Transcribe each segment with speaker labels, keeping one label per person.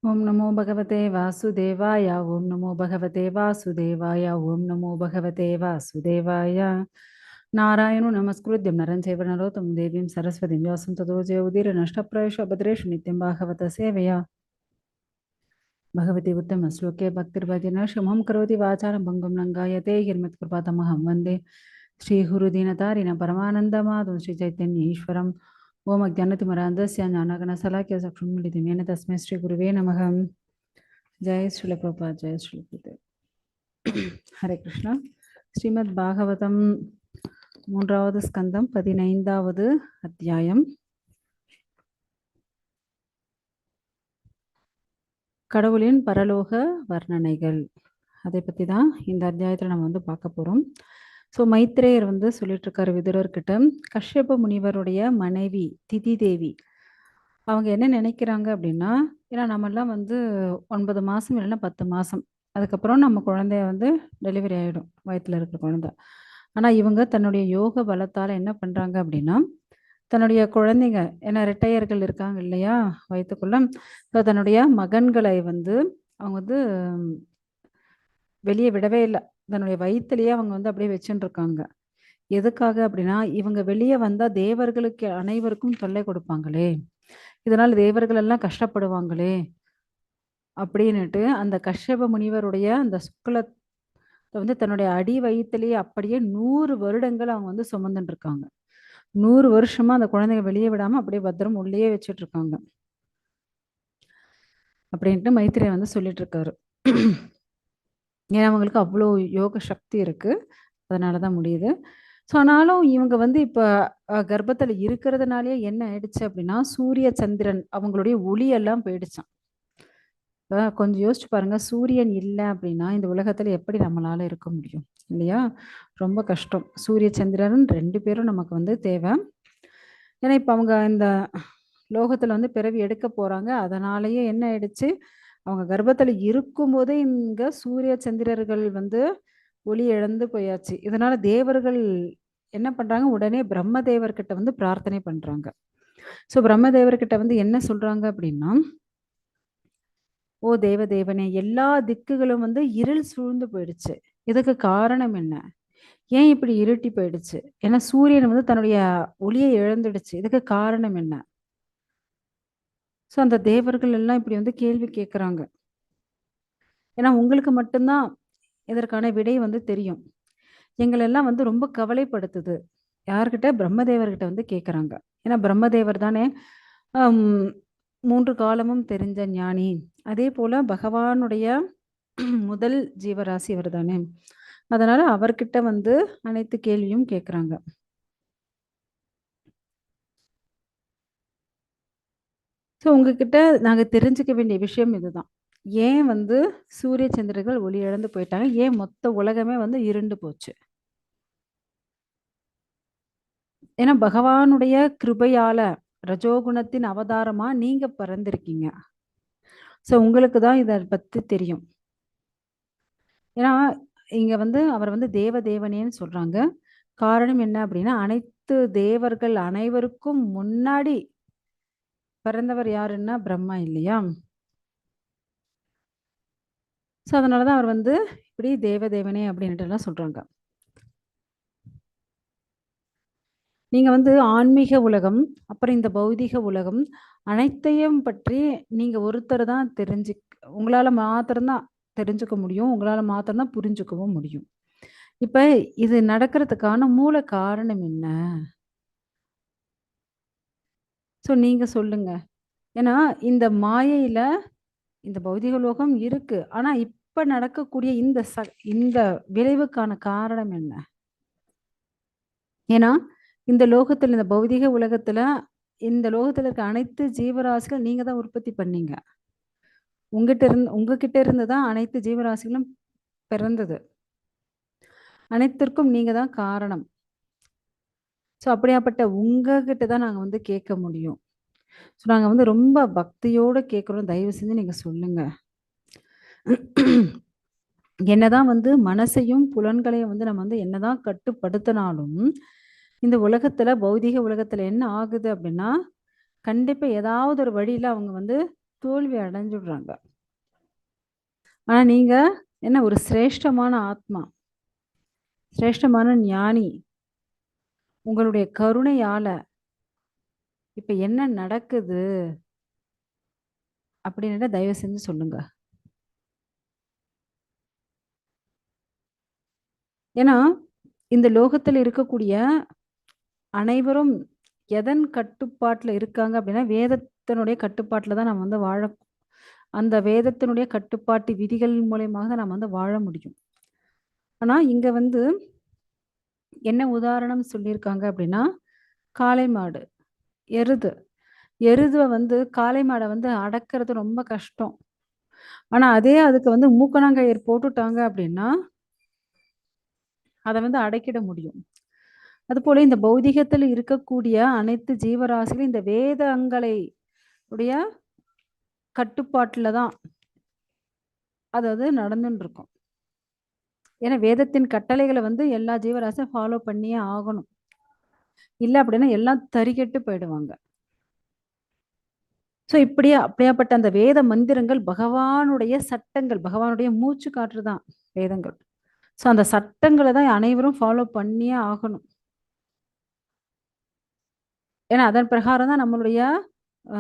Speaker 1: ओम नमो भगवते वासुदेवाय। ओम नमो भगवते वासुदेवाय। ओम नमो भगवते वासुदेवाय। नारायणो नमस्कृत्य नरं चैव नरोत्तमं देवीं सरस्वतीं व्यासं ततो जयउदीरनष्टप्रायेषु अभद्रेषु नित्यं भागवत सेवया भगवती उत्तमश्लोके भक्तिर्भजन शमं करोति वाचालं भङ्गं लङ्घायते गिर्मत्कृपातमहं वन्दे श्रीगुरुदीनतारिणं परमानन्दमाधवं श्रीचैतन्येश्वरम्। ओम अज्ञानतिमिरान्धस्य ज्ञानगणशलाकया चक्षुन्मीलितं तस्मै श्रीगुरुवे नमः। जय श्रील प्रभुपाद जय श्रील गुरुदेव। हरे कृष्णा। श्रीमद् भागवतम மூன்றாவது ஸ்கந்தம் 15வது அத்தியாயம். கடவுளின் பரலோக வர்ணனைகள். அதை பற்றி தான் இந்த அத்தியாயத்தில் நம்ம பார்க்க போகிறோம். ஸோ மைத்ரேயர் சொல்லிட்டு இருக்காரு விதுரர்கிட்ட, கஷ்யப முனிவருடைய மனைவி திதி தேவி அவங்க என்ன நினைக்கிறாங்க அப்படின்னா, ஏன்னா நம்மெல்லாம் 9 மாதம் இல்லைன்னா 10 மாதம் அதுக்கப்புறம் நம்ம குழந்தைய டெலிவரி ஆகிடும், வயிற்றில் இருக்கிற குழந்தை. ஆனால் இவங்க தன்னுடைய யோக பலத்தால் என்ன பண்ணுறாங்க அப்படின்னா, தன்னுடைய குழந்தைங்க, ஏன்னா ரெட்டையர்கள் இருக்காங்க இல்லையா வயிற்றுக்குள்ள, ஸோ தன்னுடைய மகன்களை அவங்க வெளியே விடவே இல்லை. தன்னுடைய வயிற்றுலேயே அவங்க அப்படியே வச்சுட்டு இருக்காங்க. எதுக்காக அப்படின்னா, இவங்க வெளியே வந்தால் தேவர்களுக்கு அனைவருக்கும் தொல்லை கொடுப்பாங்களே, இதனால் தேவர்கள் எல்லாம் கஷ்டப்படுவாங்களே அப்படின்னுட்டு அந்த கஷ்யப முனிவருடைய அந்த சுக்லத்தை தன்னுடைய அடி வயிற்றுலேயே அப்படியே 100 வருடங்கள் அவங்க சுமந்துட்டு இருக்காங்க. 100 வருஷமா அந்த குழந்தைங்க வெளியே விடாம அப்படியே பத்திரம் உள்ளேயே வச்சுட்டு இருக்காங்க அப்படின்ட்டு மைத்திரேயர் சொல்லிட்டு இருக்காரு. ஏன்னா அவங்களுக்கு அவ்வளோ யோக சக்தி இருக்கு, அதனாலதான் முடியுது. ஸோ ஆனாலும் இவங்க இப்போ கர்ப்பத்தில் இருக்கிறதுனாலே என்ன ஆயிடுச்சு அப்படின்னா, சூரிய சந்திரன் அவங்களுடைய ஒளியெல்லாம் போயிடுச்சான். இப்போ கொஞ்சம் யோசிச்சு பாருங்க, சூரியன் இல்லை அப்படின்னா இந்த உலகத்தில் எப்படி நம்மளால இருக்க முடியும் இல்லையா? ரொம்ப கஷ்டம். சூரிய சந்திரன் 2 பேரும் நமக்கு தேவை. ஏன்னா இப்போ அவங்க இந்த லோகத்தில் பிறவி எடுக்க போகிறாங்க. அதனாலேயே என்ன ஆயிடுச்சு, அவங்க கர்ப்பத்தில் இருக்கும்போதே இங்கே சூரிய சந்திரர்கள் ஒளி இழந்து போயாச்சு. இதனால தேவர்கள் என்ன பண்ணுறாங்க, உடனே பிரம்மதேவர்கிட்ட பிரார்த்தனை பண்ணுறாங்க. ஸோ பிரம்மதேவர்கிட்ட என்ன சொல்கிறாங்க அப்படின்னா, ஓ தேவதேவனே, எல்லா திக்குகளும் இருள் சூழ்ந்து போயிடுச்சு, இதுக்கு காரணம் என்ன, ஏன் இப்படி இருட்டி போயிடுச்சு, ஏன்னா சூரியன் தன்னுடைய ஒளியை இழந்துடுச்சு, இதுக்கு காரணம் என்ன? ஸோ அந்த தேவர்கள் எல்லாம் இப்படி கேள்வி கேட்குறாங்க. ஏன்னா உங்களுக்கு மட்டும்தான் இதற்கான விடை தெரியும். எங்களெல்லாம் ரொம்ப கவலைப்படுத்துது. யார்கிட்ட? பிரம்மதேவர்கிட்ட கேட்குறாங்க. ஏன்னா பிரம்மதேவர் தானே 3 காலமும் தெரிஞ்ச ஞானி. அதே போல பகவானுடைய முதல் ஜீவராசி அவர் தானே. அதனால அவர்கிட்ட அனைத்து கேள்வியும் கேட்குறாங்க. ஸோ உங்ககிட்ட நாங்கள் தெரிஞ்சுக்க வேண்டிய விஷயம் இதுதான். ஏன் சூரிய சந்திரர்கள் ஒளி இழந்து போயிட்டாங்க, ஏன் மொத்த உலகமே இருண்டு போச்சு? ஏன்னா பகவானுடைய கிருபையால ரஜோகுணத்தின் அவதாரமா நீங்க பிறந்திருக்கீங்க. ஸோ உங்களுக்கு தான் இதை பத்தி தெரியும். ஏன்னா இங்க அவர் தேவதேவனேன்னு சொல்றாங்க. காரணம் என்ன அப்படின்னா, அனைத்து தேவர்கள் அனைவருக்கும் முன்னாடி பிறந்தவர் யாருன்னா பிரம்மா இல்லையா? ஸோ அதனாலதான் அவர் இப்படி தேவதேவனே அப்படின்ட்டு எல்லாம் சொல்றாங்க. நீங்க ஆன்மீக உலகம், அப்புறம் இந்த பௌதிக உலகம் அனைத்தையும் பற்றி நீங்க ஒருத்தர் தான் உங்களால மாத்திரம்தான் தெரிஞ்சுக்க முடியும், உங்களால மாத்திரம்தான் புரிஞ்சுக்கவும் முடியும். இப்ப இது நடக்கிறதுக்கான மூல காரணம் என்ன? ஸோ நீங்க சொல்லுங்க. ஏன்னா இந்த மாயையில இந்த பௌதிக லோகம் இருக்கு, ஆனா இப்ப நடக்கக்கூடிய இந்த விளைவுக்கான காரணம் என்ன? ஏன்னா இந்த லோகத்துல, இந்த பௌதிக உலகத்துல, இந்த லோகத்துல இருக்க அனைத்து ஜீவராசிகள் நீங்க தான் உற்பத்தி பண்ணீங்க. உங்ககிட்ட இருந்து தான் அனைத்து ஜீவராசிகளும் பிறந்தது. அனைத்திற்கும் நீங்க தான் காரணம். ஸோ அப்படியாப்பட்ட உங்ககிட்ட தான் நாங்க கேட்க முடியும். ஸோ நாங்க ரொம்ப பக்தியோட கேட்குறோம், தயவு செஞ்சு நீங்க சொல்லுங்க. என்னதான் மனசையும் புலன்களையும் நம்ம என்னதான் கட்டுப்படுத்தினாலும் இந்த உலகத்துல, பௌதிக உலகத்துல என்ன ஆகுது அப்படின்னா, கண்டிப்பா ஏதாவது ஒரு வழியில அவங்க தோல்வி அடைஞ்சுடுறாங்க. ஆனா நீங்க என்ன ஒரு சிரேஷ்டமான ஆத்மா, சிரேஷ்டமான ஞானி. உங்களுடைய கருணையால இப்ப என்ன நடக்குது அப்படின்னுட்டு தயவு செஞ்சு சொல்லுங்க. ஏன்னா, இந்த லோகத்துல இருக்கக்கூடிய அனைவரும் எதன் கட்டுப்பாட்டுல இருக்காங்க அப்படின்னா, வேதத்தினுடைய கட்டுப்பாட்டுல தான் நம்ம வந்து அந்த வேதத்தினுடைய கட்டுப்பாட்டு விதிகள் மூலியமாக தான் நம்ம வந்து வாழ முடியும். ஆனா, இங்க வந்து என்ன உதாரணம் சொல்லியிருக்காங்க அப்படின்னா, காளை மாடு, எருது. எருத வந்து காளை மாட வந்து அடக்குறது ரொம்ப கஷ்டம். ஆனா, அதே அதுக்கு வந்து மூக்கணாங்கயிறு போட்டுட்டாங்க அப்படின்னா, அத வந்து அடக்கிட முடியும். அதுபோல இந்த பௌதிகத்துல இருக்கக்கூடிய அனைத்து ஜீவராசிகளும் இந்த வேதங்களை உடைய கட்டுப்பாட்டுல தான் நடந்துன்னு இருக்கும். ஏன்னா வேதத்தின் கட்டளைகள வந்து எல்லா ஜீவராசியும் ஃபாலோ பண்ணியே ஆகணும். இல்ல அப்படின்னா எல்லாம் தறிகெட்டு போயிடுவாங்க. இப்படியே அப்படியாப்பட்ட அந்த வேத மந்திரங்கள் பகவானுடைய சட்டங்கள், பகவானுடைய மூச்சு காற்று தான் வேதங்கள். அந்த சட்டங்கள தான் அனைவரும் ஃபாலோ பண்ணியே ஆகணும். ஏன்னா அதன் பிரகாரம் தான் நம்மளுடைய அ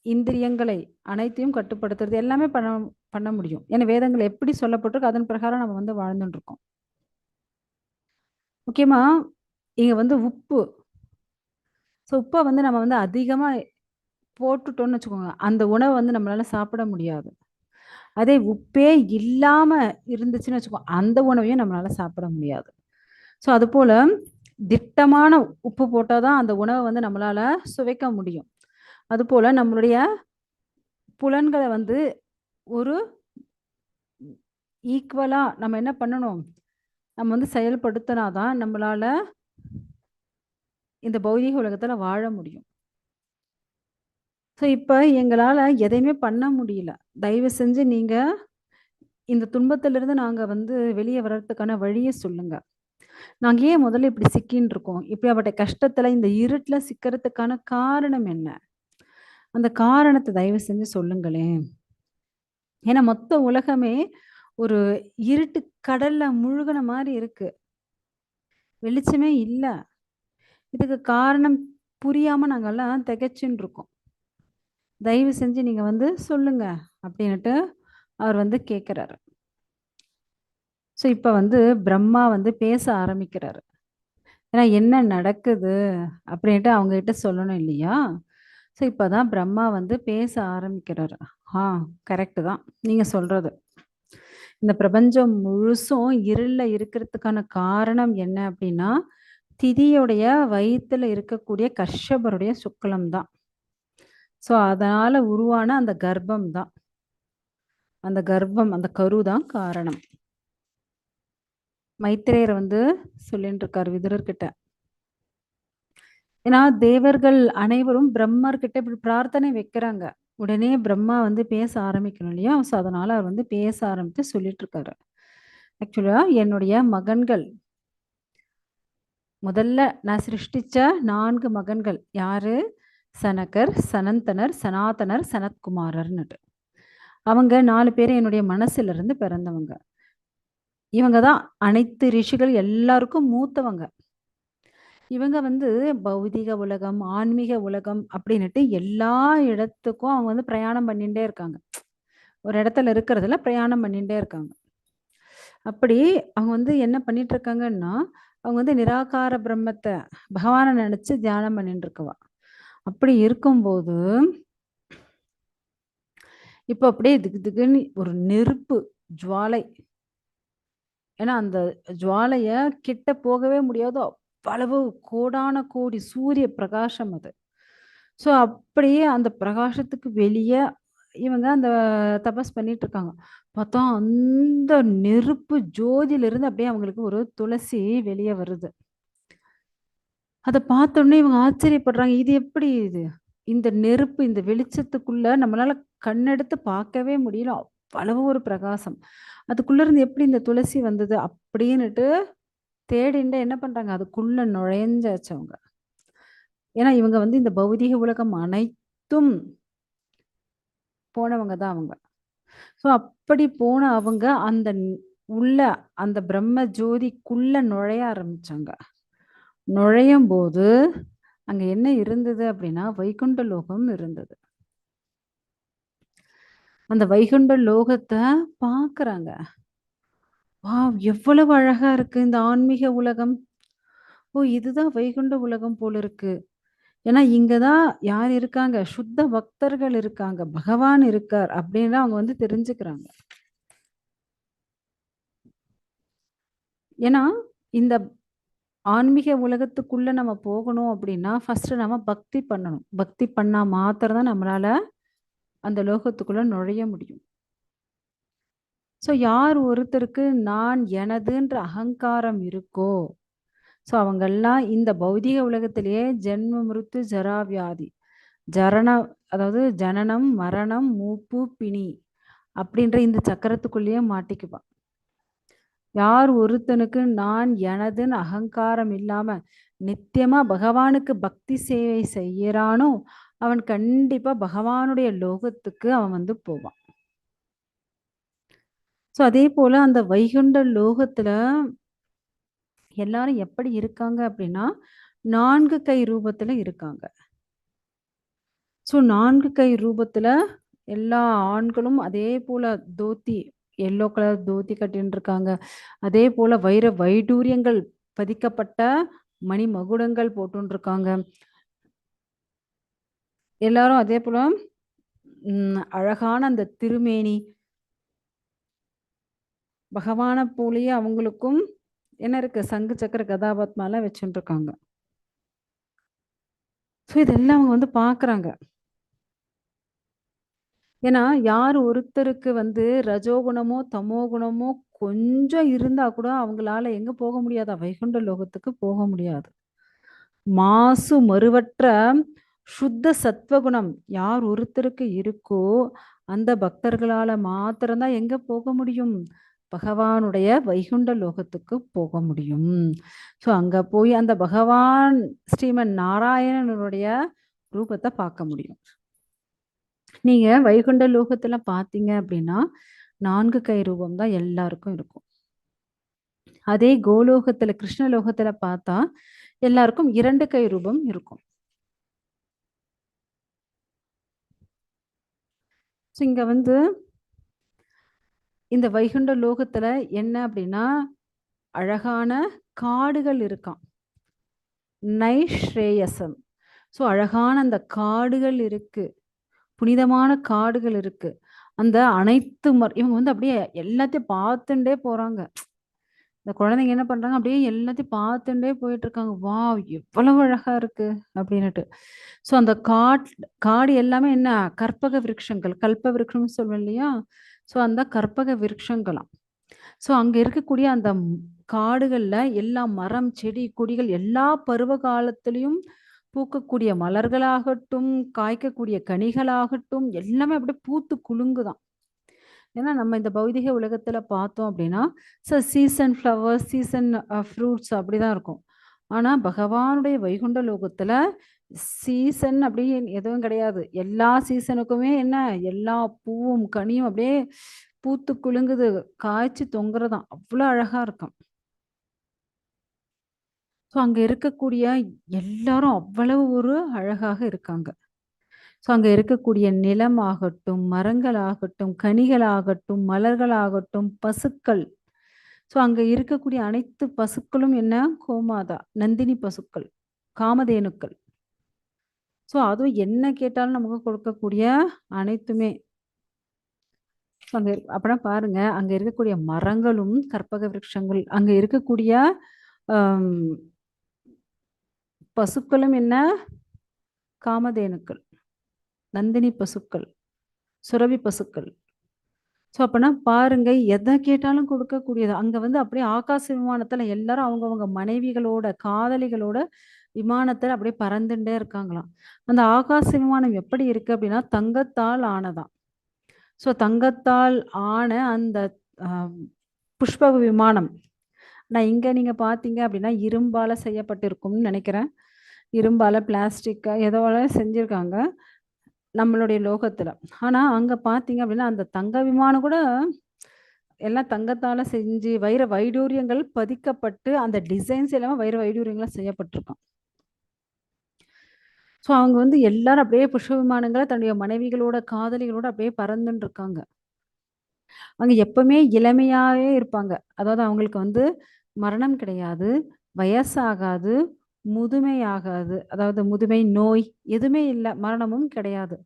Speaker 1: இந்திரியங்களை அனைத்தையும் கட்டுப்படுத்துறது எல்லாமே பண்ண பண்ண முடியும். ஏன்னா வேதங்கள் எப்படி சொல்லப்பட்டிருக்கோ அதன் பிரகாரம் நம்ம வந்து வாழ்ந்துட்டு இருக்கோம். முக்கியமா இங்க வந்து உப்பு. உப்ப வந்து நம்ம வந்து அதிகமா போட்டுட்டோம்னு வச்சுக்கோங்க. அந்த உணவ வந்து நம்மளால சாப்பிட முடியாது. அதே உப்பே இல்லாம இருந்துச்சுன்னு வச்சுக்கோங்க, அந்த உணவையும் நம்மளால சாப்பிட முடியாது. அதுபோல திட்டமான உப்பு போட்டா தான் அந்த உணவ வந்து நம்மளால சுவைக்க முடியும். அதுபோல நம்மளுடைய புலன்கள வந்து ஒரு ஈக்குவலா நம்ம என்ன பண்ணணும்? நம்ம வந்து செயல்படுத்தினா தான் நம்மளால இந்த பௌதீக உலகத்துல வாழ முடியும். இப்ப எங்களால எதையுமே பண்ண முடியல. தயவு செஞ்சு நீங்க இந்த துன்பத்திலிருந்து நாங்க வந்து வெளிய வர்றதுக்கான வழிய சொல்லுங்க. நாங்க ஏன் முதல்ல இப்படி சிக்கின்னு இருக்கோம்? இப்படியாப்பட்ட கஷ்டத்துல இந்த இருட்டுல சிக்கிறதுக்கான காரணம் என்ன? அந்த காரணத்த தயவு செஞ்சு சொல்லுங்களேன். ஏன்னா மொத்த உலகமே ஒரு இருட்டு கடல்ல முழுகுன மாரி இருக்கு. வெளிச்சமே இல்ல. இதுக்கு காரணம் புரியாம நாங்கலாம் திகைச்சுன்னு இருக்கோம். தயவு செஞ்சு நீங்க வந்து சொல்லுங்க அப்படின்னுட்டு அவர் வந்து கேட்கிறாரு. இப்ப வந்து பிரம்மா வந்து பேச ஆரம்பிக்கிறாரு. ஏன்னா என்ன நடக்குது அப்படின்ட்டு அவங்க கிட்ட சொல்லணும் இல்லையா? இப்பதான் பிரம்மா வந்து பேச ஆரம்பிக்கிறாரு. ஆ கரெக்ட் தான். நீங்க சொல்றது. இந்த பிரபஞ்சம் முழுசும் இருள்ல இருக்கிறதுக்கான காரணம் என்ன அப்படின்னா, திதியுடைய வயித்துல இருக்கக்கூடிய கஷ்யபருடைய சுக்லம் தான். அதனால உருவான அந்த கர்ப்பம் தான். அந்த கர்ப்பம், அந்த கரு தான் காரணம். மைத்ரேயர் வந்து சொல்லிட்டு இருக்காரு விதுரர்கிட்ட. ஏன்னா தேவர்கள் அனைவரும் பிரம்மர் கிட்ட இப்படி பிரார்த்தனை வைக்கிறாங்க. உடனே பிரம்மா வந்து பேச ஆரம்பிக்கணும் இல்லையா? அதனால அவர் வந்து பேச ஆரம்பித்து சொல்லிட்டு இருக்காரு. ஆக்சுவலா என்னுடைய மகன்கள் முதல்ல நான் சிருஷ்டிச்ச 4 மகன்கள் யாரு? சனகர், சனந்தனர், சனாதனர், சனத்குமாரர்ன்னுட்டு. அவங்க 4 பேரும் என்னுடைய மனசுல இருந்து பிறந்தவங்க. இவங்க தான் அனைத்து ரிஷிகள் எல்லாருக்கும் மூத்தவங்க. இவங்க வந்து பௌதிக உலகம், ஆன்மீக உலகம் அப்படின்னுட்டு எல்லா இடத்துக்கும் அவங்க வந்து பிரயாணம் பண்ணிட்டே இருக்காங்க. ஒரு இடத்துல இருக்கிறதுல பிரயாணம் பண்ணிட்டே இருக்காங்க. அப்படி அவங்க வந்து என்ன பண்ணிட்டு இருக்காங்கன்னா, அவங்க வந்து நிராகார பிரம்மத்த பகவான நினைச்சு தியானம் பண்ணிட்டு இருக்கவா. அப்படி இருக்கும்போது, இப்ப அப்படியே திகு திகுன்னு ஒரு நெருப்பு ஜுவாலை. ஏன்னா அந்த ஜுவாலைய கிட்ட போகவே முடியாது. அவ்வளவு கோடான கோடி சூரிய பிரகாசம் அது. அப்படியே அந்த பிரகாசத்துக்கு வெளிய இவங்க அந்த தபஸ் பண்ணிட்டு இருக்காங்க. பார்த்தா அந்த நெருப்பு ஜோதியிலிருந்து அப்படியே அவங்களுக்கு ஒரு துளசி வெளிய வருது. அத பார்த்தோனே இவங்க ஆச்சரியப்படுறாங்க. இது எப்படி இது? இந்த நெருப்பு இந்த வெளிச்சத்துக்குள்ள நம்மளால கண்ணெடுத்து பார்க்கவே முடியல. அவ்வளவு ஒரு பிரகாசம். அதுக்குள்ள இருந்து எப்படி இந்த துளசி வந்தது? அப்படின்னுட்டு தேடிண்டு என்ன பண்றாங்க? அதுக்குள்ள நுழைஞ்சாச்சு அவங்க. ஏன்னா இவங்க வந்து இந்த பௌதீக உலகம் அனைத்தும் போனவங்க தான் அவங்க. ஸோ அப்படி போன அவங்க அந்த உள்ள அந்த பிரம்ம ஜோதிக்குள்ள நுழைய ஆரம்பிச்சாங்க. நுழையும்போது அங்க என்ன இருந்தது அப்படின்னா, வைகுண்ட லோகம் இருந்தது. அந்த வைகுண்ட லோகத்த பார்க்குறாங்க. வாவ்! எவ்வளவு அழகா இருக்கு இந்த ஆன்மீக உலகம். ஓ! இதுதான் வைகுண்ட உலகம் போல இருக்கு. ஏன்னா, இங்க தான் யார் இருக்காங்க? சுத்த பக்தர்கள் இருக்காங்க. பகவான் இருக்கார் அப்படின்னு அவங்க வந்து தெரிஞ்சுக்கிறாங்க. ஏன்னா, இந்த ஆன்மீக உலகத்துக்குள்ள நம்ம போகணும் அப்படின்னா, ஃபர்ஸ்ட்டு நம்ம பக்தி பண்ணணும். பக்தி பண்ணா மாத்திரம் தான் நம்மளால அந்த லோகத்துக்குள்ள நுழைய முடியும். ஸோ யார் ஒருத்தருக்கு நான் எனதுன்ற அகங்காரம் இருக்கோ, ஸோ அவங்கெல்லாம் இந்த பௌதீக உலகத்திலேயே ஜென்ம மிருத்யு ஜரா வியாதி. ஜரண அதாவது ஜனனம், மரணம், மூப்பு, பிணி அப்படின்ற இந்த சக்கரத்துக்குள்ளேயே மாட்டிக்குவான். யார் ஒருத்தனுக்கு நான் எனதுன்னு அகங்காரம் இல்லாம நித்தியமா பகவானுக்கு பக்தி சேவை செய்யறானோ, அவன் கண்டிப்பா பகவானுடைய லோகத்துக்கு அவன் வந்து போவான். ஸோ அதே போல அந்த வைகுண்ட லோகத்துல எல்லாரும் எப்படி இருக்காங்க அப்படின்னா, 4 கை ரூபத்துல இருக்காங்க. ஸோ 4 கை ரூபத்துல எல்லா ஆண்களும் அதே போல தோத்தி, எல்லோ கலர் தோத்தி கட்டின்னு இருக்காங்க. அதே போல வைர வைடூரியங்கள் பதிக்கப்பட்ட மணி மகுடங்கள் போட்டுன்னு இருக்காங்க. எல்லாரும் அதே போல அழகான அந்த திருமேனி, பகவான போலயே அவங்களுக்கும் என்ன இருக்கு? சங்கு சக்கர கதாபத்மாலாம் வச்சுட்டு இருக்காங்க. ஸோ இதெல்லாம் அவங்க வந்து பார்க்குறாங்க. ஏன்னா, யார் ஒருத்தருக்கு வந்து ரஜோகுணமோ, தமோ குணமோ கொஞ்சம் இருந்தா கூட அவங்களால எங்க போக முடியாதா? வைகுண்ட லோகத்துக்கு போக முடியாது. மாசு மறுவற்ற சுத்த சத்வகுணம் யார் ஒருத்தருக்கு இருக்கோ, அந்த பக்தர்களால மாத்திரம் தான் எங்க போக முடியும்? பகவானுடைய வைகுண்ட லோகத்துக்கு போக முடியும். ஸோ அங்க போய் அந்த பகவான் ஸ்ரீமன் நாராயணனுடைய ரூபத்த பார்க்க முடியும். நீங்க வைகுண்ட லோகத்துல பார்த்தீங்க அப்படின்னா, 4 கை ரூபம் தான் எல்லாருக்கும் இருக்கும். அதே கோலோகத்துல கிருஷ்ணலோகத்துல பார்த்தா, எல்லாருக்கும் 2 கை ரூபம் இருக்கும். ஸோ இங்க வந்து இந்த வைகுண்ட லோகத்துல என்ன அப்படின்னா, அழகான காடுகள் இருக்காம். நைஷ்ரேயசம். ஸோ அழகான அந்த காடுகள் இருக்கு. புனிதமான காடுகள் இருக்கு. அந்த அனைத்து இவங்க வந்து அப்படியே எல்லாத்தையும் பார்த்துண்டே போறாங்க. இந்த குழந்தைங்க என்ன பண்றாங்க, அப்படியே எல்லாத்தையும் பார்த்துண்டே போயிட்டு இருக்காங்க. வாவ்! எவ்வளவு அழகா இருக்கு அப்படின்னுட்டு. ஸோ அந்த காடு எல்லாமே என்ன கற்பக விருட்சங்கள், கல்ப விருட்சம்னு சொல்லுவோம் இல்லையா? ஸோ அந்த கற்பக விருட்சங்களாம். ஸோ அங்க இருக்கக்கூடிய அந்த காடுகள்ல எல்லா மரம், செடி, கொடிகள் எல்லா பருவ காலத்திலயும் பூக்கக்கூடிய மலர்களாகட்டும், காய்க்கக்கூடிய கனிகளாகட்டும் எல்லாமே அப்படியே பூத்து குலுங்குதாம். ஏன்னா நம்ம இந்த பௌதிக உலகத்துல பார்த்தோம் அப்படின்னா, சீசன் ஃப்ளவர்ஸ், சீசன் ஃப்ரூட்ஸ் அப்படிதான் இருக்கும். ஆனா பகவானுடைய வைகுண்ட லோகத்துல சீசன் அப்படின்னு எதுவும் கிடையாது. எல்லா சீசனுக்குமே என்ன எல்லா பூவும், கனியும் அப்படியே பூத்து குலுங்குது, காய்ச்சி தொங்குறதாம். அவ்வளோ அழகா இருக்கும். ஸோ அங்க இருக்கக்கூடிய எல்லாரும் அவ்வளவு ஒரு அழகாக இருக்காங்க. ஸோ அங்க இருக்கக்கூடிய நிலமாகட்டும், மரங்களாகட்டும், கனிகளாகட்டும், மலர்களாகட்டும், பசுக்கள். ஸோ அங்க இருக்கக்கூடிய அனைத்து பசுக்களும் என்ன? கோமாதா, நந்தினி பசுக்கள், காமதேனுக்கள். ஸோ அதுவும் என்ன கேட்டாலும் நமக்கு கொடுக்கக்கூடிய அனைத்துமே. அங்க அப்பனா பாருங்க, அங்க இருக்கக்கூடிய மரங்களும் கற்பக விருட்சங்கள், அங்க இருக்கக்கூடிய அம் பசுக்களும் என்ன? காமதேனுக்கள், நந்தினி பசுக்கள், சுரபி பசுக்கள். ஸோ அப்பன்னா பாருங்க, எத கேட்டாலும் கொடுக்கக்கூடியது. அங்க வந்து அப்படியே ஆகாச விமானத்துல எல்லாரும் அவங்கவங்க மனைவிகளோட, காதலிகளோட விமானத்துல அப்படியே பறந்துண்டே இருக்காங்களாம். அந்த ஆகாச விமானம் எப்படி இருக்கு அப்படின்னா, தங்கத்தால் ஆனதாம். ஸோ தங்கத்தால் ஆன அந்த அ புஷ்ப விமானம். நான் இங்க நீங்க பார்த்தீங்க அப்படின்னா, இரும்பால செய்யப்பட்டிருக்கும்னு நெனைக்கிறேன். இரும்பால, பிளாஸ்டிக்கா ஏதோல செஞ்சிருக்காங்க. நம்மளுடைய லோகத்துல. ஆனா அங்க பார்த்தீங்க அப்படின்னா, அந்த தங்க விமானம் கூட எல்லாம் தங்கத்தால செஞ்சு வைர வைடூரியங்கள் பதிக்கப்பட்டு, அந்த டிசைன்ஸ் எல்லாமே வைர வைடூரியங்களா செய்யப்பட்டிருக்கும். ஸோ அவங்க வந்து எல்லாரும் அப்படியே புஷ்ப விமானங்கள தன்னுடைய மனைவிகளோட, காதலிகளோட அப்படியே பறந்துன்னு இருக்காங்க. அங்க எப்பவுமே இளமையாவே இருப்பாங்க. அதாவது அவங்களுக்கு வந்து மரணம் கிடையாது, வயசாகாது, முதுமை ஆகாது. அதாவது முதுமை, நோய் எதுவுமே இல்ல. மரணமும் கிடையாது.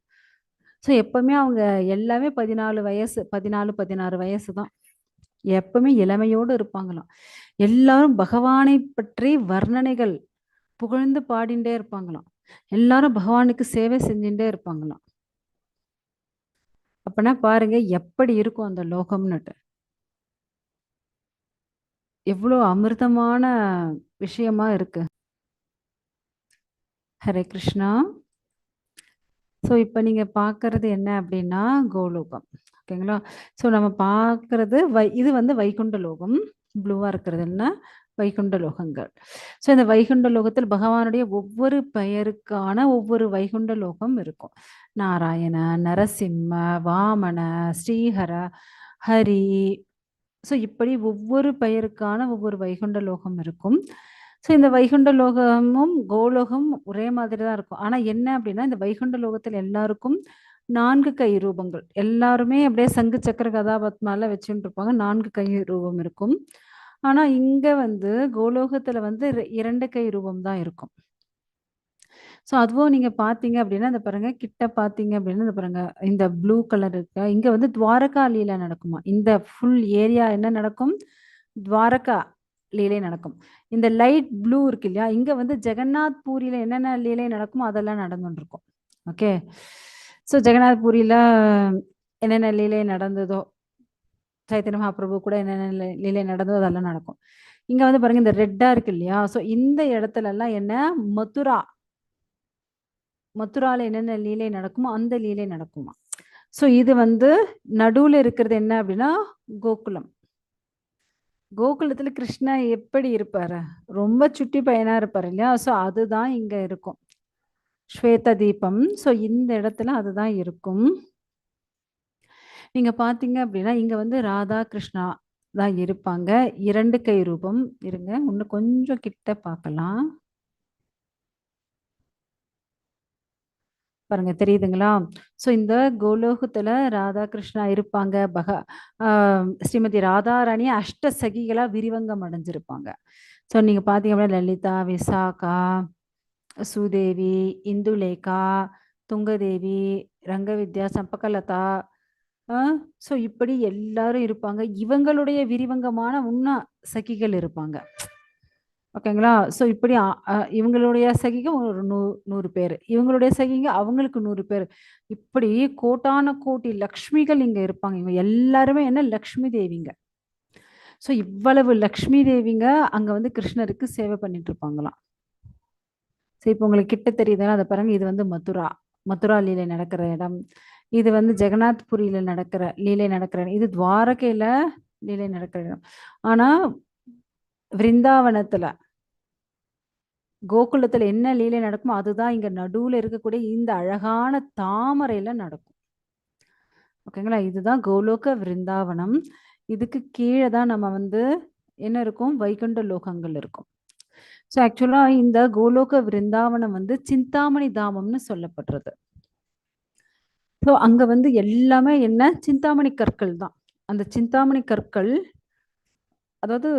Speaker 1: ஸோ எப்பவுமே அவங்க எல்லாமே 14 வயசு, 14, 16 வயசு தான். எப்பவுமே இளமையோடு இருப்பாங்களாம். எல்லாரும் பகவானை பற்றி வர்ணனைகள் புகழ்ந்து பாடிண்டே இருப்பாங்களாம். எல்லாரும் பகவானுக்கு சேவை செஞ்சுட்டே இருப்பாங்களாம். அப்பனா பாருங்க எப்படி இருக்கும் அந்த லோகம்னுட்டு. எவ்வளோ அமிர்தமான விஷயமா இருக்கு. ஹரே கிருஷ்ணா. ஸோ இப்ப நீங்க பார்க்கறது என்ன அப்படின்னா, கோலோகம். ஓகேங்களா? ஸோ நம்ம பார்க்கறது இது வந்து வைகுண்ட லோகம். ப்ளூவா இருக்கிறது என்ன? வைகுண்ட லோகங்கள். ஸோ இந்த வைகுண்ட லோகத்தில் பகவானுடைய ஒவ்வொரு பெயருக்கான ஒவ்வொரு வைகுண்ட லோகம் இருக்கும். நாராயண, நரசிம்ம, வாமன, ஸ்ரீஹர, ஹரி. ஸோ இப்படி ஒவ்வொரு பெயருக்கான ஒவ்வொரு வைகுண்ட லோகம் இருக்கும். ஸோ இந்த வைகுண்ட லோகமும், கோலோகம் ஒரே மாதிரி தான் இருக்கும். ஆனா என்ன அப்படின்னா, இந்த வைகுண்ட லோகத்துல எல்லாருக்கும் 4 கை ரூபங்கள். எல்லாருமே அப்படியே சங்கு சக்கர கதாபத்மாலாம் வச்சுட்டு இருப்பாங்க. 4 கை ரூபம் இருக்கும். ஆனா இங்க வந்து கோலோகத்துல வந்து 2 கை ரூபம் தான் இருக்கும். ஸோ அதுவும் நீங்க பார்த்தீங்க அப்படின்னா, இந்த பாருங்க கிட்ட பார்த்தீங்க அப்படின்னா, இந்த பாருங்க இந்த ப்ளூ கலர் இருக்கா, இங்க வந்து துவாரகா லீலா நடக்குமா. இந்த ஃபுல் ஏரியா என்ன நடக்கும்? துவாரகா லீலை நடக்கும். இந்த லைட் ப்ளூ இருக்கு இல்லையா? இங்க வந்து ஜெகநாத் பூரியில என்னென்ன லீலை நடக்குமோ அதெல்லாம் நடந்துட்டு இருக்கும். ஓகே. ஸோ ஜெகநாத் பூரியில என்னென்ன லீலை நடந்ததோ, சைத்தன்ய மகாபிரபு கூட என்னென்ன லீலை நடந்ததோ அதெல்லாம் நடக்கும். இங்க வந்து பாருங்க இந்த ரெட்டா இருக்கு இல்லையா? ஸோ இந்த இடத்துலலாம் என்ன மதுரா மதுரால என்னென்ன லீலை நடக்குமோ அந்த லீலை நடக்குமா. ஸோ இது வந்து நடுவுல இருக்கிறது என்ன அப்படின்னா கோகுலம். கோகுலத்துல கிருஷ்ணா எப்படி இருப்பாரு? ரொம்ப சுட்டி பையனா இருப்பாரு இல்லையா? ஸோ அதுதான் இங்க இருக்கும். ஸ்வேத தீபம். ஸோ இந்த இடத்துல அதுதான் இருக்கும். நீங்க பார்த்தீங்க அப்படின்னா, இங்க வந்து ராதா, கிருஷ்ணா தான் இருப்பாங்க. 2 கை ரூபம். இருங்க, இன்னும் கொஞ்சம் கிட்ட பார்க்கலாம். பாருங்க தெரியுதுங்களா? ஸோ இந்த கோலோகத்துல ராதா, கிருஷ்ணா இருப்பாங்க. ஆ ஸ்ரீமதி ராதாராணி அஷ்ட சகிகளா விரிவங்கம் அடைஞ்சிருப்பாங்க. ஸோ நீங்க பார்த்தீங்க அப்படின்னா, லலிதா, விசாகா, சுதேவி, இந்துலேகா, துங்கதேவி, ரங்கவித்யா, சம்பகலதா. ஆ ஸோ இப்படி எல்லாரும் இருப்பாங்க. இவங்களுடைய விரிவங்கமான சகிகள் இருப்பாங்க. ஓகேங்களா? ஸோ இப்படி அ அ இவங்களுடைய சகிக ஒரு 100 பேரு. இவங்களுடைய சகிங்க அவங்களுக்கு 100 பேரு. இப்படி கோட்டான கோட்டி லக்ஷ்மிகள் இங்க இருப்பாங்க. இவங்க எல்லாருமே என்ன லக்ஷ்மி தேவிங்க. ஸோ இவ்வளவு லக்ஷ்மி தேவிங்க அங்க வந்து கிருஷ்ணருக்கு சேவை பண்ணிட்டு இருப்பாங்களாம். ஸோ இப்போ உங்களுக்கு கிட்ட தெரியுதுன்னா, அத பாருங்க. இது வந்து மதுரா. மதுரா லீலை நடக்கிற இடம். இது வந்து ஜெகநாத் புரியில நடக்கிற லீலை நடக்கிற இடம். இது துவாரகையில லீலை நடக்கிற இடம். ஆனா விருந்தாவனத்துல கோகுலத்துல என்ன லீலை நடக்குமோ அதுதான் இங்க நடுவுல இருக்கக்கூடிய இந்த அழகான தாமரையில நடக்கும். ஓகேங்களா? இதுதான் கோலோக விருந்தாவனம். இதுக்கு கீழ தான் நம்ம வந்து என்ன இருக்கும்? வைகுண்ட லோகங்கள் இருக்கும். ஸோ ஆக்சுவலா இந்த கோலோக விருந்தாவனம் வந்து சிந்தாமணி தாமம்னு சொல்லப்படுறது. ஸோ அங்க வந்து எல்லாமே என்ன? சிந்தாமணி கற்கள் தான். அந்த சிந்தாமணி கற்கள் அதாவது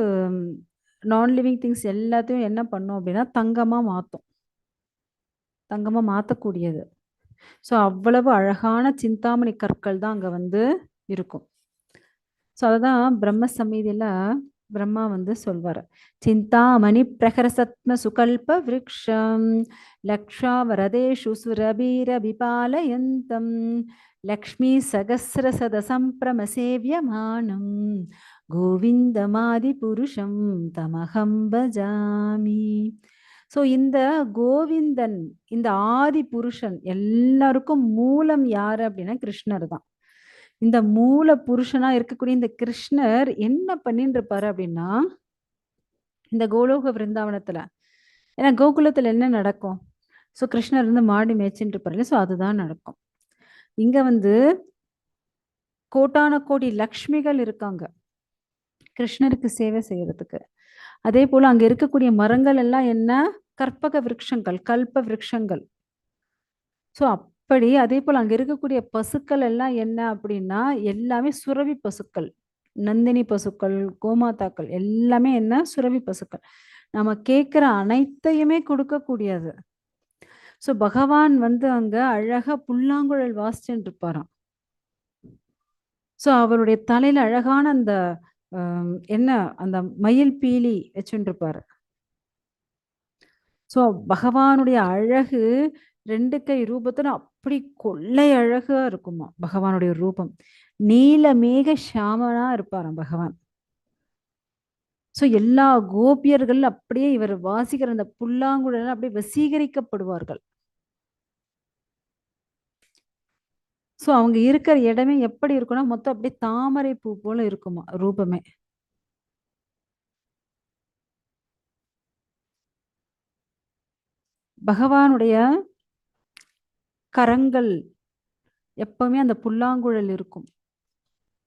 Speaker 1: நான் லிவிங் திங்ஸ் எல்லாத்தையும் என்ன பண்ணும் அப்படின்னா, தங்கமா மாத்தும். தங்கமா மாத்தக்கூடியது. ஸோ அவ்வளவு அழகான சிந்தாமணி கற்கள் தான் அங்க வந்து இருக்கும். ஸோ அததான் பிரம்ம சம்ஹிதையில பிரம்மா வந்து சொல்வாரு. சிந்தாமணி பிரகரசத்ம சுகல்ப விருக்ஷம் லக்ஷாவரதேஷு சுரபீர விபாலயந்தம் லக்ஷ்மி சகசிரசத சம்பிரம சேவியமானம் கோவிந்தமாதி புருஷம் தமகம் பஜாமி. ஸோ இந்த கோவிந்தன், இந்த ஆதி புருஷன் எல்லாருக்கும் மூலம் யாரு அப்படின்னா கிருஷ்ணர் தான். இந்த மூல புருஷனா இருக்கக்கூடிய இந்த கிருஷ்ணர் என்ன பண்ணிட்டு இருப்பாரு அப்படின்னா, இந்த கோலோக விருந்தாவனத்துல, ஏன்னா கோகுலத்துல என்ன நடக்கும்? ஸோ கிருஷ்ணர் வந்து மாடு மேய்ச்சின்னு இருப்பாரு. ஸோ அதுதான் நடக்கும். இங்க வந்து கோட்டான கோடி லக்ஷ்மிகள் இருக்காங்க கிருஷ்ணருக்கு சேவை செய்யறதுக்கு. அதே போல அங்க இருக்கக்கூடிய மரங்கள் எல்லாம் என்ன? கற்பக விருட்சங்கள், கல்ப விருட்சங்கள். ஸோ அப்படி அதே போல அங்க இருக்கக்கூடிய பசுக்கள் எல்லாம் என்ன அப்படின்னா, எல்லாமே சுரவி பசுக்கள். நந்தினி பசுக்கள், கோமாதாக்கள் எல்லாமே என்ன? சுரவி பசுக்கள். நம்ம கேட்கிற அனைத்தையுமே கொடுக்கக்கூடியது. ஸோ பகவான் வந்து அங்க அழகா புல்லாங்குழல் வாசிச்சுட்டு இருப்பாராம். ஸோ அவருடைய தலையில அழகான அந்த என்ன அந்த மயில் பீலி வச்சுட்டு இருப்பாரு. ஸோ பகவானுடைய அழகு 2 கை ரூபத்துல அப்படி கொள்ளை அழகா இருக்குமா பகவானுடைய ரூபம். நீல மேக ஷியாமனா இருப்பாராம் பகவான். ஸோ எல்லா கோபியர்கள் அப்படியே இவர் வாசிக்கிற அந்த புல்லாங்குழல் அப்படியே வசீகரிக்கப்படுவார்கள். ஸோ அவங்க இருக்கிற இடமே எப்படி இருக்கும்னா மொத்தம் அப்படியே தாமரை பூ போல இருக்குமா ரூபமே. பகவானுடைய கரங்கள் எப்பவுமே அந்த புல்லாங்குழல் இருக்கும்.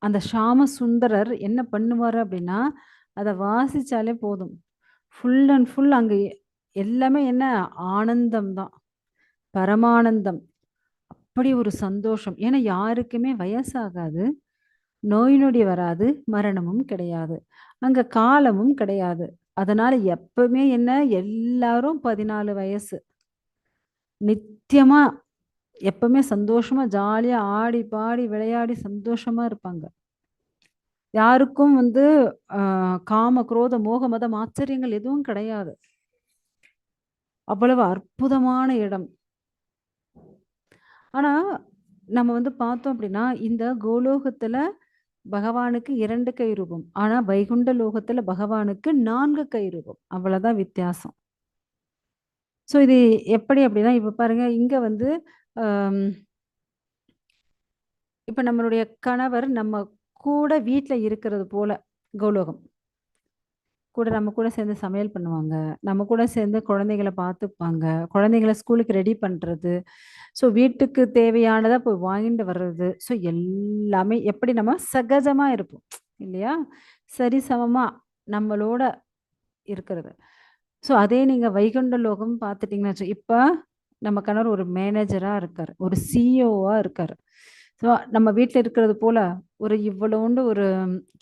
Speaker 1: அந்த ஷாம சுந்தரர் என்ன பண்ணுவாரு அப்படின்னா, அத வாசிச்சாலே போதும். ஃபுல் அண்ட் ஃபுல் அங்க எல்லாமே என்ன ஆனந்தம் தான். பரமானந்தம். அப்படி ஒரு சந்தோஷம். ஏன்னா யாருக்குமே வயசாகாது. நோய் நொடி வராது. மரணமும் கிடையாது. அங்க காலமும் கிடையாது. அதனால எப்பவுமே என்ன எல்லாரும் 14 வயசு. நித்தியமா எப்பவுமே சந்தோஷமா ஜாலியா ஆடி பாடி விளையாடி சந்தோஷமா இருப்பாங்க. யாருக்கும் வந்து காம குரோத மோக மதம் ஆச்சரியங்கள் எதுவும் கிடையாது. அவ்வளவு அற்புதமான இடம். ஆனா நம்ம வந்து பார்த்தோம் அப்படின்னா இந்த கோலோகத்துல பகவானுக்கு 2 கை ரூபம். ஆனா வைகுண்ட லோகத்துல பகவானுக்கு 4 கை ரூபம். அவ்வளவுதான் வித்தியாசம். ஸோ இது எப்படி அப்படின்னா இப்ப பாருங்க இங்க வந்து ஆம், இப்ப நம்மளுடைய கணவர் நம்ம கூட வீட்ல இருக்கிறது போல கோலோகம். கூட நம்ம கூட சேர்ந்து சமையல் பண்ணுவாங்க. நம்ம கூட சேர்ந்து குழந்தைகள பார்த்துப்பாங்க. குழந்தைகள ஸ்கூலுக்கு ரெடி பண்றது. ஸோ வீட்டுக்கு தேவையானத போய் வாங்கிட்டு வர்றது. ஸோ எல்லாமே எப்படி நம்ம சகஜமா இருப்போம். இல்லையா? சரிசமமா நம்மளோட இருக்கிறது. ஸோ அதே நீங்க வைகுண்ட லோகம் பார்த்துட்டீங்கன்னு இப்ப நம்ம கணவர் ஒரு மேனேஜரா இருக்காரு. ஒரு சிஇஓவா இருக்காரு. ஸோ நம்ம வீட்ல இருக்கிறது போல ஒரு இவ்வளோண்டு ஒரு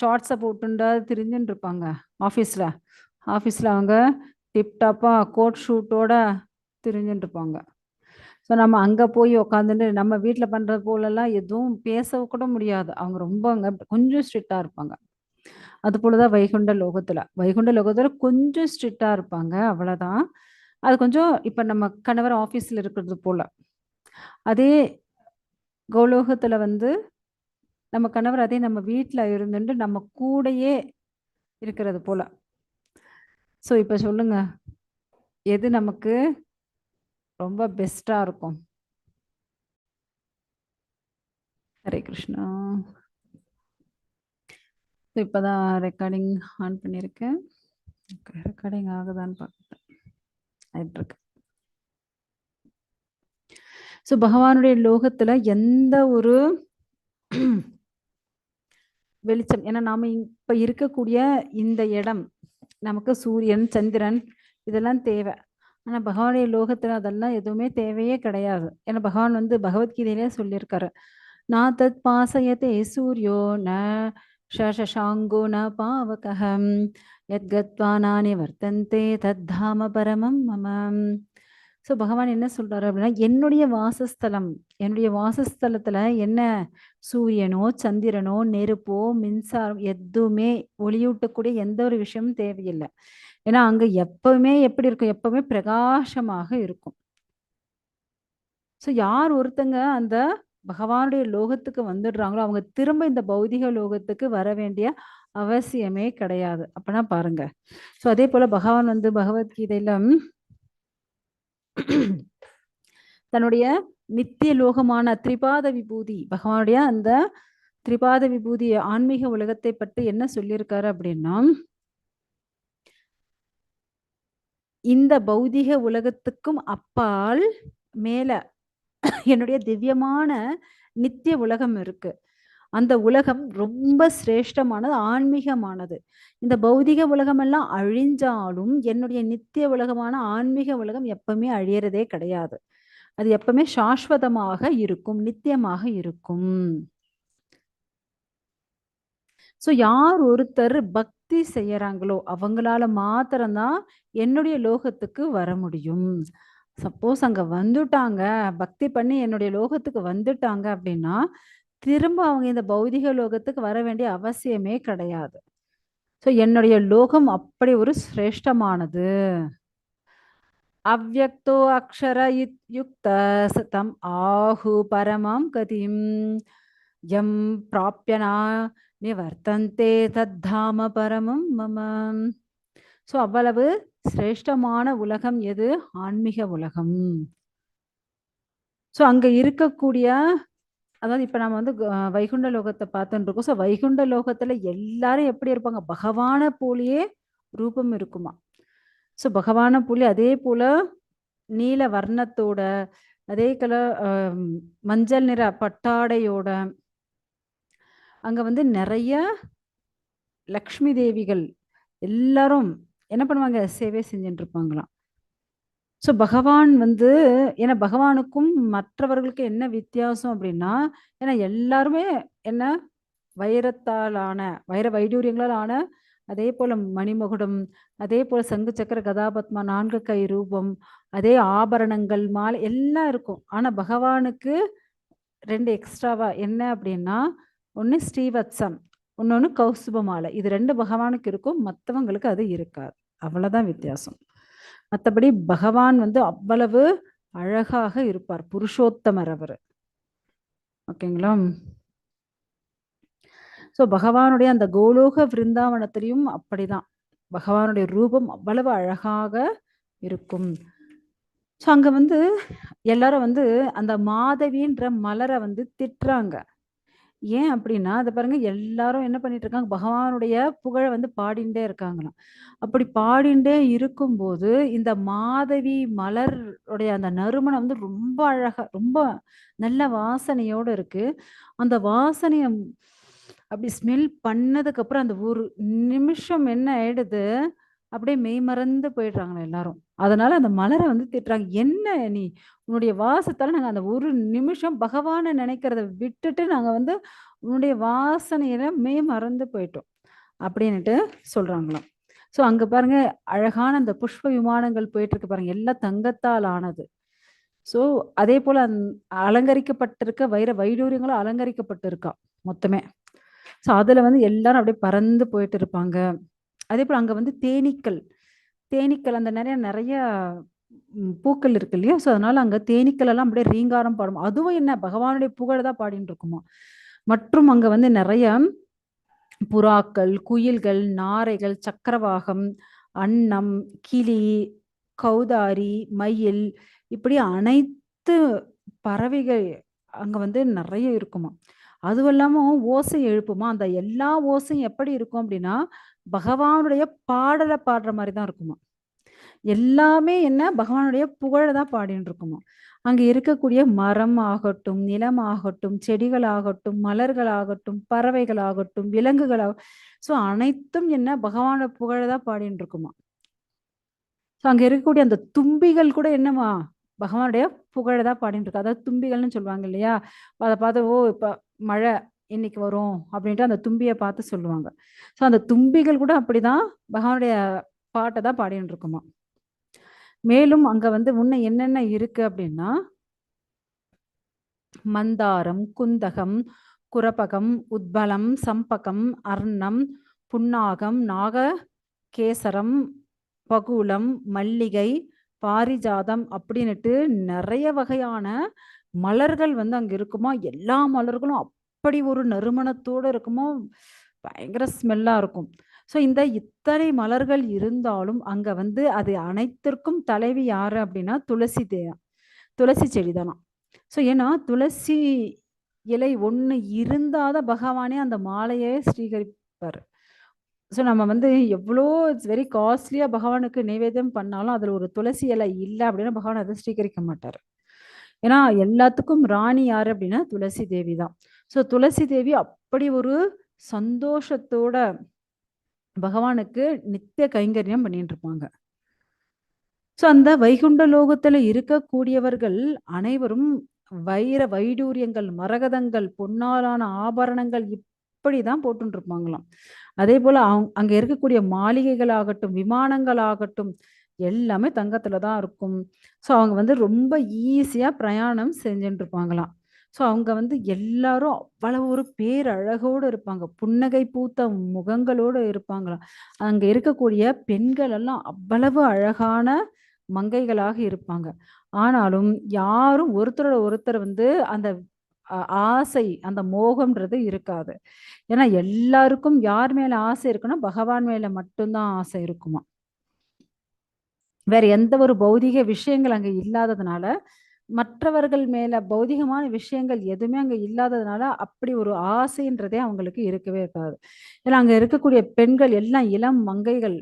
Speaker 1: ஷார்ட்ஸ போட்டுண்டா திரிஞ்சுட்டு இருப்பாங்க ஆஃபீஸ்ல. ஆஃபீஸ்ல அவங்க டிப் டாப்பா கோட் ஷூட்டோட திரிஞ்சுட்டு இருப்பாங்க. ஸோ நம்ம அங்க போய் உட்காந்துட்டு நம்ம வீட்ல பண்றது போலலாம் எதுவும் பேச கூட முடியாது. அவங்க ரொம்ப அங்க கொஞ்சம் ஸ்ட்ரிக்ட்டா இருப்பாங்க. அதுபோல தான் வைகுண்ட லோகத்துல. வைகுண்ட லோகத்துல கொஞ்சம் ஸ்ட்ரிக்ட்டா இருப்பாங்க. அவ்வளதான். அது கொஞ்சம் இப்ப நம்ம கணவர் ஆஃபீஸ்ல இருக்கிறது போல. அதே கோலோகத்துல வந்து நம்ம கணவர் அதே நம்ம வீட்ல இருந்துட்டு நம்ம கூடயே இருக்கிறது போல. ஸோ இப்ப சொல்லுங்க. எது நமக்கு ரொம்ப பெஸ்ட்டா இருக்கும்? ஹரே கிருஷ்ணா. இப்பதான் ரெக்கார்டிங் ஆன் பண்ணியிருக்கேன். ரெக்கார்டிங் ஆகுதான்னு பார்க்குறேன். ஆயிட்டிருக்கு. ஸோ பகவானுடைய லோகத்துல எந்த ஒரு வெளிச்சம் ஏன்னா நாம இப்ப இருக்கக்கூடிய இந்த இடம் நமக்கு சூரியன் சந்திரன் இதெல்லாம் தேவை. ஆனா பகவானுடைய லோகத்துல அதெல்லாம் எதுவுமே தேவையே கிடையாது. ஏன்னா பகவான் வந்து பகவத்கீதையிலே சொல்லியிருக்காரு நான் தத் பாசயதே சூர்யோ ந சசாங்கோ ந பாவகம் யத்கத்வா நானி வர்த்தந்தே தத்தாம பரமம் மம. ஸோ பகவான் என்ன சொல்றாரு அப்படின்னா என்னுடைய வாசஸ்தலம் என்னுடைய வாசஸ்தலத்துல என்ன சூரியனோ சந்திரனோ நெருப்போ மின்சாரம் எதுவுமே ஒளியூட்டக்கூடிய எந்த ஒரு விஷயமும் தேவையில்லை. ஏன்னா அங்க எப்பவுமே எப்படி இருக்கும் எப்பவுமே பிரகாசமாக இருக்கும். ஸோ யார் ஒருத்தங்க அந்த பகவானுடைய லோகத்துக்கு வந்துடுறாங்களோ அவங்க திரும்ப இந்த பௌதிக லோகத்துக்கு வர வேண்டிய அவசியமே கிடையாது. அப்பனா பாருங்க. ஸோ அதே போல பகவான் வந்து பகவத்கீதையில தன்னுடைய நித்திய லோகமான திரிபாத விபூதி பகவானுடைய அந்த திரிபாத விபூதி ஆன்மீக உலகத்தை பற்றி என்ன சொல்லியிருக்காரு அப்படின்னா இந்த பௌதிக உலகத்துக்கும் அப்பால் மேல என்னுடைய திவ்யமான நித்திய உலகம் இருக்கு. அந்த உலகம் ரொம்ப சிரேஷ்டமானது, ஆன்மீகமானது. இந்த பௌதிக உலகமெல்லாம் அழிஞ்சாலும், என்னுடைய நித்திய உலகமான ஆன்மீக உலகம் எப்பவுமே அழியறதே கிடையாது. அது எப்பவுமே சாஸ்வதமாக இருக்கும், நித்தியமாக இருக்கும். ஸோ யார் ஒருத்தர் பக்தி செய்யறாங்களோ, அவங்களால மாத்திரம் தான் என்னுடைய லோகத்துக்கு வர முடியும். சப்போஸ் அங்க வந்துட்டாங்க, பக்தி பண்ணி என்னுடைய லோகத்துக்கு வந்துட்டாங்க அப்படின்னா, திரும்ப அவங்க இந்த பௌதிக லோகத்துக்கு வர வேண்டிய அவசியமே கிடையாது. ஸோ என்னுடைய லோகம் அப்படி ஒரு சிரேஷ்டமானது. அவ்யக்தோ அக்ஷர யுக்த சதம் ஆஹு பரமம் கதிம் யம் பிராப்யனா நிவர்த்தந்தே தத்தாம பரமம் மம. ஸோ அவ்வளவு சிரேஷ்டமான உலகம் எது? ஆன்மீக உலகம். ஸோ அங்க இருக்கக்கூடிய, அதாவது இப்ப நம்ம வந்து வைகுண்ட லோகத்தை பார்த்துட்டு இருக்கோம். ஸோ வைகுண்ட லோகத்துல எல்லாரும் எப்படி இருப்பாங்க? பகவானை போலயே ரூபம் இருக்குமா. ஸோ பகவானை போல அதே போல நீல வர்ணத்தோட, அதே கலர் மஞ்சள் நிற பட்டாடையோட அங்க வந்து நிறைய லக்ஷ்மி தேவிகள் எல்லாரும் என்ன பண்ணுவாங்க? சேவை செஞ்சுட்டு இருப்பாங்களாம். ஸோ பகவான் வந்து, ஏன்னா பகவானுக்கும் மற்றவர்களுக்கு என்ன வித்தியாசம் அப்படின்னா, ஏன்னா எல்லாருமே என்ன வைரத்தால் ஆன, வைர வைடூரியங்களால் ஆன, அதே போல மணிமகுடம், அதே போல சங்கு சக்கர கதாபத்மா 4 கை ரூபம், அதே ஆபரணங்கள் மாலை எல்லாம் இருக்கும். ஆனா பகவானுக்கு 2 எக்ஸ்ட்ராவா என்ன அப்படின்னா, ஒன்று ஸ்ரீவத்சம், இன்னொன்று கௌசுப மாலை. இது 2 பகவானுக்கு இருக்கும், மற்றவங்களுக்கு அது இருக்காது. அவ்வளவுதான் வித்தியாசம். மற்றபடி பகவான் வந்து அவ்வளவு அழகாக இருப்பார், புருஷோத்தமர் அவர். ஓகேங்களா? ஸோ பகவானுடைய அந்த கோலோக விருந்தாவனத்திலையும் அப்படிதான். பகவானுடைய ரூபம் அவ்வளவு அழகாக இருக்கும். ஸோ அங்க வந்து எல்லாரும் வந்து அந்த மாதவின்ற மலரை வந்து திட்டுறாங்க. ஏன் அப்படின்னா, அதை பாருங்க, எல்லாரும் என்ன பண்ணிட்டு இருக்காங்க? பகவானுடைய புகழ வந்து பாடிண்டே இருக்காங்களாம். அப்படி பாடிண்டே இருக்கும்போது, இந்த மாதவி மலர் உடைய அந்த நறுமணம் வந்து ரொம்ப அழகா, ரொம்ப நல்ல வாசனையோட இருக்கு. அந்த வாசனைய அப்படி ஸ்மெல் பண்ணதுக்கு அப்புறம் அந்த ஒரு நிமிஷம் என்ன ஆயிடுது? அப்படியே மெய்மறந்து போயிடுறாங்க எல்லாரும். அதனால அந்த மலர வந்து திட்டுறாங்க. "என்ன நீ? உன்னுடைய வாசத்தால நாங்க அந்த ஒரு நிமிஷம் பகவான நினைக்கிறத விட்டுட்டு, நாங்க வந்து உன்னுடைய வாசனையில மெய்மறந்து போயிட்டோம்." அப்படின்னுட்டு சொல்றாங்களாம். ஸோ அங்க பாருங்க, அழகான அந்த புஷ்ப விமானங்கள் போயிட்டுருக்கு பாருங்க. எல்லாம் தங்கத்தால் ஆனது. ஸோ அதேபோல அலங்கரிக்கப்பட்டிருக்க வைர வைடூரியங்களும் அலங்கரிக்கப்பட்டிருக்காம் மொத்தமே. ஸோ அதுல வந்து எல்லாரும் அப்படியே பறந்து போயிட்டு இருப்பாங்க. அதேபோல அங்க வந்து தேனீக்கள், தேனீக்கள் அந்த நெறைய பூக்கள் இருக்கு இல்லையா? ஸோ அதனால அங்க தேனீக்கள் எல்லாம் அப்படியே ரீங்காரம் பாடும். அதுவும் என்ன, பகவானுடைய புகழ தான் பாடின்னு இருக்குமாம். மற்றும் அங்க வந்து நெறைய புறாக்கள், குயில்கள், நாரைகள், சக்கரவாகம், அன்னம், கிளி, கௌதாரி, மயில், இப்படி அனைத்து பறவைகள் அங்க வந்து நெறைய இருக்குமாம். அதுவும் இல்லாம ஓசை எழுப்புமா. அந்த எல்லா ஓசையும் எப்படி இருக்கும் அப்படின்னா, பகவானுடைய பாடல பாடுற மாரி தான் இருக்குமாம். எல்லாமே என்ன, பகவானுடைய புகழ தான் பாடின்னு இருக்குமா. அங்க இருக்கக்கூடிய மரம் ஆகட்டும், நிலம் ஆகட்டும், செடிகள் ஆகட்டும், மலர்கள் ஆகட்டும், பறவைகள் ஆகட்டும், விலங்குகள் ஸோ அனைத்தும் என்ன, பகவானோட புகழ தான் பாடின்னு இருக்குமா. ஸோ அங்க இருக்கக்கூடிய அந்த தும்பிகள் கூட என்னவா, பகவானுடைய புகழ தான் பாடின்னு இருக்கு. அதாவது தும்பிகள்னு சொல்லுவாங்க இல்லையா? அத பார்த்து, "ஓ! இப்ப மழை இன்னைக்கு வரும்." அப்படின்ட்டு அந்த தும்பிய பார்த்து சொல்லுவாங்க. ஸோ அந்த தும்பிகள் கூட அப்படிதான் பகவானுடைய பாட்ட தான் பாடின்னு இருக்குமா. மேலும் அங்க வந்து இன்னும் என்னென்ன இருக்கு அப்படின்னா, மந்தாரம், குந்தகம், குரபகம், உத்பலம், சம்பகம், அர்ணம், புன்னாகம், நாககேசரம், பகுளம், மல்லிகை, பாரிஜாதம் அப்படின்னுட்டு நிறைய வகையான மலர்கள் வந்து அங்க இருக்குமா. எல்லா மலர்களும் அப்படி ஒரு நறுமணத்தோட இருக்குமா. பயங்கர ஸ்மெல்லா இருக்கும். ஸோ இந்த இத்தனை மலர்கள் இருந்தாலும் அங்க வந்து அது அனைத்திற்கும் தலைவி யாரு அப்படின்னா துளசி துளசி செடிதானாம். ஸோ ஏன்னா துளசி இலை ஒண்ணு இருந்தா தான் பகவானே அந்த மாலையே ஸ்வீகரிப்பாரு. ஸோ நம்ம வந்து எவ்வளோ இட்ஸ் வெரி காஸ்ட்லியா பகவானுக்கு நைவேத்தியம் பண்ணாலும் அதுல ஒரு துளசி இலை இல்ல அப்படின்னா பகவான் அதை ஸ்வீகரிக்க மாட்டாரு. ஏன்னா எல்லாத்துக்கும் ராணி யாரு அப்படின்னா துளசி தேவி தான். ஸோ துளசி தேவி அப்படி ஒரு சந்தோஷத்தோட பகவானுக்கு நித்திய கைங்கரியம் பண்ணிட்டு இருப்பாங்க. ஸோ அந்த வைகுண்ட லோகத்துல இருக்கக்கூடியவர்கள் அனைவரும் வைர வைடூரியங்கள், மரகதங்கள், பொன்னாலான ஆபரணங்கள் இப்படிதான் போட்டுட்டு இருப்பாங்களாம். அதே போல அங்க இருக்கக்கூடிய மாளிகைகள் ஆகட்டும், விமானங்கள் ஆகட்டும், எல்லாமே தங்கத்துல தான் இருக்கும். ஸோ அவங்க வந்து ரொம்ப ஈஸியா பிரயாணம் செஞ்சுட்டு இருப்பாங்களாம். ஸோ அவங்க வந்து எல்லாரும் அவ்வளவு ஒரு பேரழகோடு இருப்பாங்க. புன்னகை பூத்த முகங்களோடு இருப்பாங்களாம். அங்க இருக்கக்கூடிய பெண்கள் எல்லாம் அவ்வளவு அழகான மங்கைகளாக இருப்பாங்க. ஆனாலும் யாரும் ஒருத்தரோட ஒருத்தர் வந்து அந்த ஆசை, அந்த மோகம்ன்றது இருக்காது. ஏன்னா எல்லாருக்கும் யார் மேல ஆசை இருக்குன்னா, பகவான் மேல மட்டும் தான் ஆசை இருக்குமாம். வேற எந்த ஒரு பௌதீக விஷயங்கள் அங்க இல்லாததுனால, மற்றவர்கள் மேல பௌதீகமான விஷயங்கள் எதுவுமே அங்க இல்லாததுனால, அப்படி ஒரு ஆசைன்றதே அவங்களுக்கு இருக்கவே இருக்காது. ஏன்னா அங்க இருக்கக்கூடிய பெண்கள் எல்லாம் இளம் மங்கைகள்.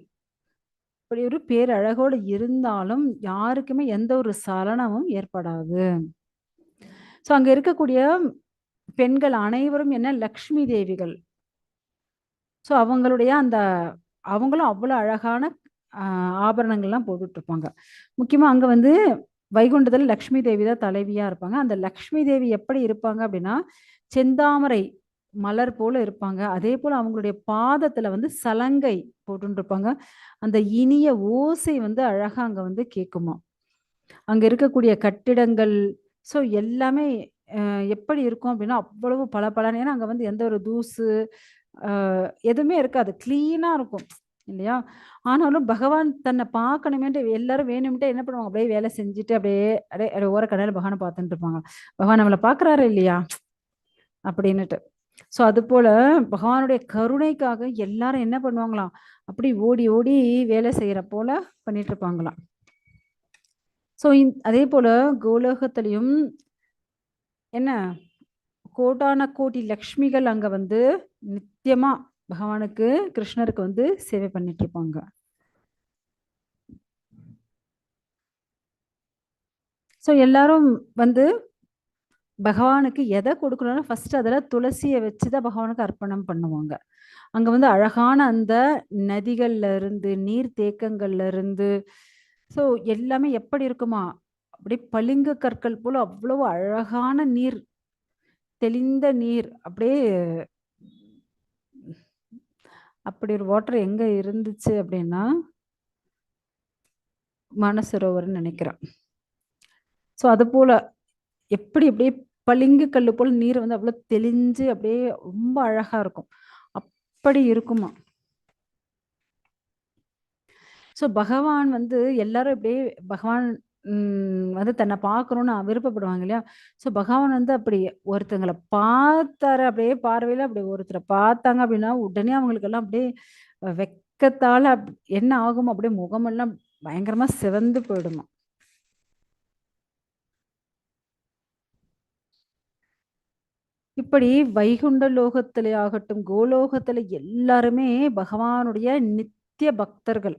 Speaker 1: அப்படி ஒரு பேரழகோடு இருந்தாலும், யாருக்குமே எந்த ஒரு சலனமும் ஏற்படாது. ஸோ அங்க இருக்கக்கூடிய பெண்கள் அனைவரும் என்ன லக்ஷ்மி தேவிகள். ஸோ அவங்களுடைய அந்த அவங்களும் அவ்வளோ அழகான அ ஆபரணங்கள்லாம் போட்டுட்ருப்பாங்க. முக்கியமா அங்க வந்து வைகுண்டத்தில லக்ஷ்மி தேவி தான் தலைவியா இருப்பாங்க. அந்த லக்ஷ்மி தேவி எப்படி இருப்பாங்க அப்படின்னா, செந்தாமரை மலர் போல இருப்பாங்க. அதேபோல அவங்களுடைய பாதத்தில வந்து சலங்கை போட்டுன்ருப்பாங்க. அந்த இனிய ஓசை வந்து அழகா அங்க வந்து கேட்குமாம். அங்க இருக்கக்கூடிய கட்டிடங்கள், ஸோ எல்லாமே எப்படி இருக்கும் அப்படின்னா, அவ்வளவு பளபளன்னு. ஏன்னா அங்க வந்து எந்த ஒரு தூசு அ எதுவுமே இருக்காது. கிளீனா இருக்கும். இல்லையா? ஆனாலும் பகவான் தன்னை பார்க்கணுமேன்ட்டு எல்லாரும் வேணும்ன்ட்டே என்ன பண்ணுவாங்க, அப்படியே வேலை செஞ்சுட்டு அப்படியே அப்படியே அப்படியே ஓரக்கண்ணால பகவான பார்த்துட்டு இருப்பாங்க. பகவான் நம்மள பார்க்குறாரு இல்லையா? அப்படின்னுட்டு. ஸோ அதுபோல பகவானுடைய கருணைக்காக எல்லாரும் என்ன பண்ணுவாங்களாம், அப்படி ஓடி ஓடி வேலை செய்யற போல பண்ணிட்டு இருப்பாங்களாம். ஸோ அதேபோல கோலோகத்திலயும் என்ன கோடான கோடி லக்ஷ்மிகள் அங்க வந்து நித்தியமா பகவானுக்கு கிருஷ்ணருக்கு வந்து சேவை பண்ணிட்டு இருப்பாங்க. ஸோ எல்லாரும் வந்து பகவானுக்கு எதை கொடுக்கணும்னா ஃபர்ஸ்ட் அதில் துளசியை வச்சு தான் பகவானுக்கு அர்ப்பணம் பண்ணுவாங்க. அங்க வந்து அழகான அந்த நதிகள்ல இருந்து, நீர் தேக்கங்கள்ல இருந்து, ஸோ எல்லாமே எப்படி இருக்குமா, அப்படியே பளிங்கு கற்கள் போல அவ்வளவு அழகான நீர், தெளிந்த நீர், அப்படியே அப்படி ஒரு வாட்டர் எங்க இருந்துச்சு அப்படின்னா, மானசரோவர்ன்னு நினைக்கிறேன். ஸோ அது போல எப்படி அப்படியே பளிங்கு கல்லு போல நீர் வந்து அவ்வளோ தெளிஞ்சு அப்படியே ரொம்ப அழகா இருக்கும். அப்படி இருக்குமா. ஸோ பகவான் வந்து எல்லாரும் இப்படியே பகவான் வந்து தன்னை பார்க்கணும்னு விருப்பப்படுவாங்க இல்லையா? ஸோ பகவான் வந்து அப்படி ஒருத்தங்கள பார்த்தாரு, அப்படியே பார்வையில அப்படி ஒருத்தரை பார்த்தாங்க அப்படின்னா, உடனே அவங்களுக்கெல்லாம் அப்படியே வெட்கத்தால என்ன ஆகுமோ, அப்படியே முகமெல்லாம் பயங்கரமா சிவந்து போயிடுமா. இப்படி வைகுண்ட லோகத்திலே ஆகட்டும், கோலோகத்தில எல்லாருமே பகவானுடைய நித்திய பக்தர்கள்,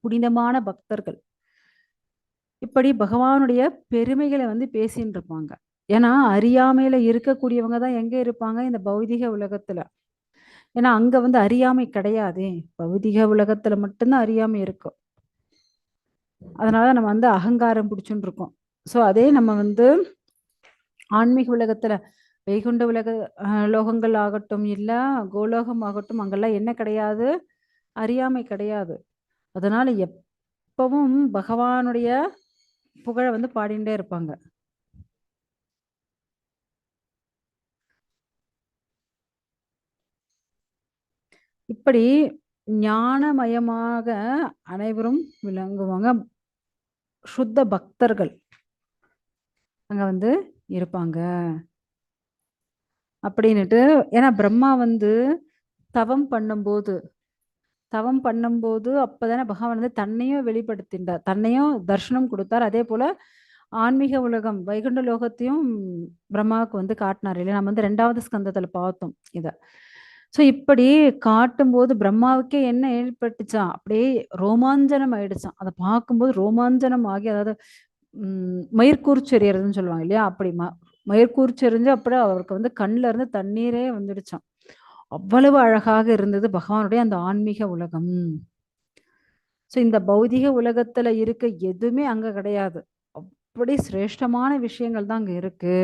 Speaker 1: புனிதமான பக்தர்கள். இப்படி பகவானுடைய பெருமைகளை வந்து பேசின்னு இருப்பாங்க. ஏன்னா அறியாமையில இருக்கக்கூடியவங்க தான் எங்க இருப்பாங்க, இந்த பௌதிக உலகத்துல. ஏன்னா அங்க வந்து அறியாமை கிடையாதே. பௌதிக உலகத்துல மட்டும்தான் அறியாமை இருக்கும். அதனால நம்ம வந்து அகங்காரம் பிடிச்சுன்னு இருக்கோம். ஸோ அதே நம்ம வந்து ஆன்மீக உலகத்துல வைகுண்ட உலக லோகங்கள் ஆகட்டும், இல்ல கோலோகம் ஆகட்டும், அங்கெல்லாம் என்ன கிடையாது, அறியாமை கிடையாது. அதனால எப்பவும் பகவானுடைய புகழ வந்து பாடிண்டே இருப்பாங்க. இப்படி ஞானமயமாக அனைவரும் விளங்குவாங்க. சுத்த பக்தர்கள் அங்க வந்து இருப்பாங்க. அப்படின்னுட்டு ஏன்னா பிரம்மா வந்து தவம் பண்ணும்போது தவம் பண்ணும்போது அப்பதானே பகவான் வந்து தன்னையும் வெளிப்படுத்தினார். தன்னையும் தர்ஷனம் கொடுத்தார். அதே போல ஆன்மீக உலகம் வைகுண்ட லோகத்தையும் பிரம்மாவுக்கு வந்து காட்டினார் இல்லையா? நம்ம வந்து 2வது ஸ்கந்தத்துல பார்த்தோம் இத. ஸோ இப்படி காட்டும்போது பிரம்மாவுக்கே என்ன ஏற்பட்டுச்சாம், அப்படியே ரோமாஞ்சனம் ஆயிடுச்சாம். அதை பார்க்கும்போது ரோமாஞ்சனம் ஆகி, அதாவது மயிர்கூர்ச்செறியறதுன்னு சொல்லுவாங்க இல்லையா? அப்படி மயிர்கூர்ச்செறிஞ்சு அப்புறம் அவருக்கு வந்து கண்ல இருந்து தண்ணீரே வந்துடுச்சாம். அவ்வளவு அழகாக இருந்தது பகவானுடைய அந்த ஆன்மீக உலகம். ஸோ இந்த பௌதிக உலகத்துல இருக்க எதுவுமே அங்க கிடையாது. அப்படி சிரேஷ்டமான விஷயங்கள் தான் அங்க இருக்கு.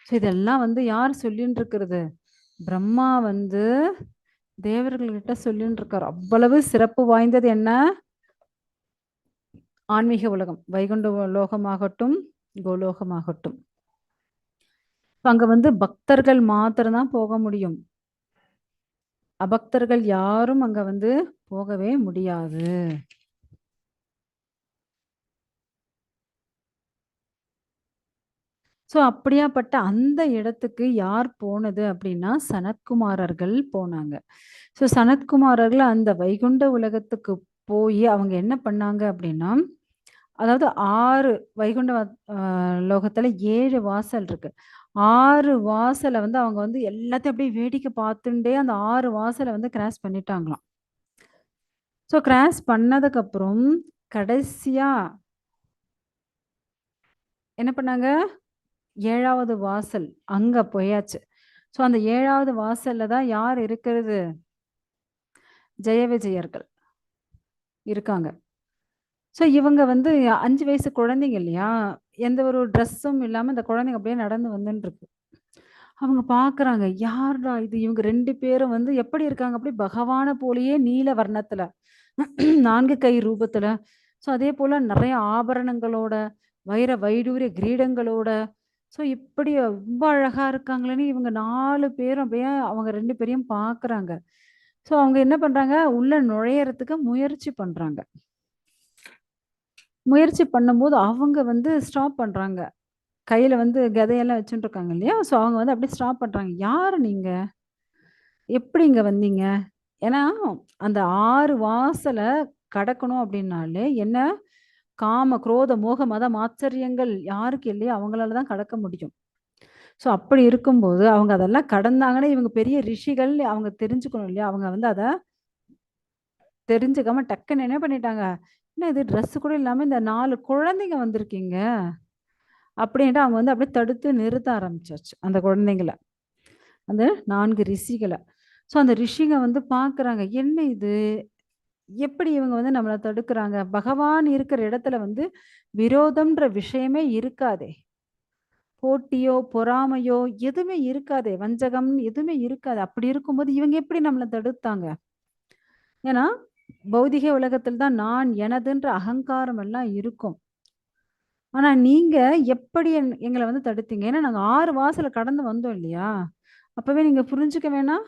Speaker 1: ஸோ இதெல்லாம் வந்து யார் சொல்லின்னு இருக்கிறது? பிரம்மா வந்து தேவர்கள்கிட்ட சொல்லின்னு இருக்காரு. அவ்வளவு சிறப்பு வாய்ந்தது என்ன? ஆன்மீக உலகம். வைகுண்ட லோகமாகட்டும், கோலோகமாகட்டும். அங்க வந்து பக்தர்கள் மாத்திரம் தான் போக முடியும். அபக்தர்கள் யாரும் அங்க வந்து போகவே முடியாது. ஸோ அப்படியாப்பட்ட அந்த இடத்துக்கு யார் போனது அப்படின்னா, சனத்குமாரர்கள் போனாங்க. ஸோ சனத்குமாரர்கள் அந்த வைகுண்ட உலகத்துக்கு போயி அவங்க என்ன பண்ணாங்க அப்படின்னா, அதாவது 6 வைகுண்ட லோகத்துல 7 வாசல் இருக்கு. 6 வாசல வந்து அவங்க வந்து எல்லாத்தையும் அப்படியே வேடிக்கை பார்த்துண்டே அந்த 6 வாசல வந்து கிராஸ் பண்ணிட்டாங்களாம். ஸோ கிராஸ் பண்ணதுக்கப்புறம் கடைசியா என்ன பண்ணாங்க? 7வது வாசல் அங்க போயாச்சு. ஸோ அந்த 7வது வாசல்ல தான் யார் இருக்கிறது? ஜெய விஜயர்கள் இருக்காங்க. ஸோ இவங்க வந்து 5 வயசு குழந்தைங்க இல்லையா? எந்த ஒரு ட்ரெஸ்ஸும் இல்லாம இந்த குழந்தைங்க அப்படியே நடந்து வந்துன்ருக்கு. அவங்க பார்க்குறாங்க, யார்டா இது? இவங்க 2 பேரும் வந்து எப்படி இருக்காங்க? அப்படியே பகவான போலயே நீல வர்ணத்துல, 4 கை ரூபத்துல. ஸோ அதேபோல நெறைய ஆபரணங்களோட, வைர வைடூரிய கிரீடங்களோட, ஸோ இப்படி ரொம்ப அழகா இருக்காங்களேன்னு இவங்க 4 பேரும் அப்படியே அவங்க 2 பேரையும் பார்க்குறாங்க. ஸோ அவங்க என்ன பண்றாங்க? உள்ள நுழையறதுக்கு முயற்சி பண்றாங்க. முயற்சி பண்ணும்போது அவங்க வந்து ஸ்டாப் பண்றாங்க. கையில வந்து கதையெல்லாம் வச்சுட்டு இருக்காங்க இல்லையா? ஸோ அவங்க வந்து அப்படியே ஸ்டாப் பண்றாங்க. "யாரு நீங்க? எப்படி இங்க வந்தீங்க?" ஏன்னா, அந்த 6 வாசல கடக்கணும் அப்படின்னாலே என்ன? காம, குரோத, மோக, மதம், ஆச்சரியங்கள் யாருக்கு இல்லையோ அவங்களால தான் கடக்க முடியும். ஸோ அப்படி இருக்கும்போது, அவங்க அதெல்லாம் கடந்தாங்கன்னா, இவங்க பெரிய ரிஷிகள் அவங்க தெரிஞ்சுக்கணும் இல்லையா? அவங்க வந்து அத தெரிஞ்சுக்காம டக்குன்னு என்ன பண்ணிட்டாங்க, "என்ன இது ட்ரெஸ் கூட இல்லாம இந்த 4 குழந்தைங்க வந்திருக்கீங்க." அப்படின்ட்டு அவங்க வந்து அப்படியே தடுத்து நிறுத்த ஆரம்பிச்சாச்சு, அந்த குழந்தைங்கள. அந்த 4 ரிஷிகள. ஸோ அந்த ரிஷிங்க வந்து பார்க்குறாங்க, "என்ன இது? எப்படி இவங்க வந்து நம்மள தடுக்குறாங்க? பகவான் இருக்கிற இடத்துல வந்து விரோதம்ன்ற விஷயமே இருக்காதே! போட்டியோ, பொறாமையோ எதுவுமே இருக்காதே! வஞ்சகம் எதுவுமே இருக்காது. அப்படி இருக்கும்போது இவங்க எப்படி நம்மள தடுத்தாங்க?" ஏன்னா, பௌதிக உலகத்தில் தான் நான், எனதுன்ற அகங்காரம் எல்லாம் இருக்கும். ஆனா நீங்க எப்படி எங்கள வந்து தடுத்தீங்க? ஏன்னா நாங்க 6 வாசல கடந்து வந்தோம் இல்லையா? அப்பவே நீங்க புரிஞ்சுக்க வேணாம்?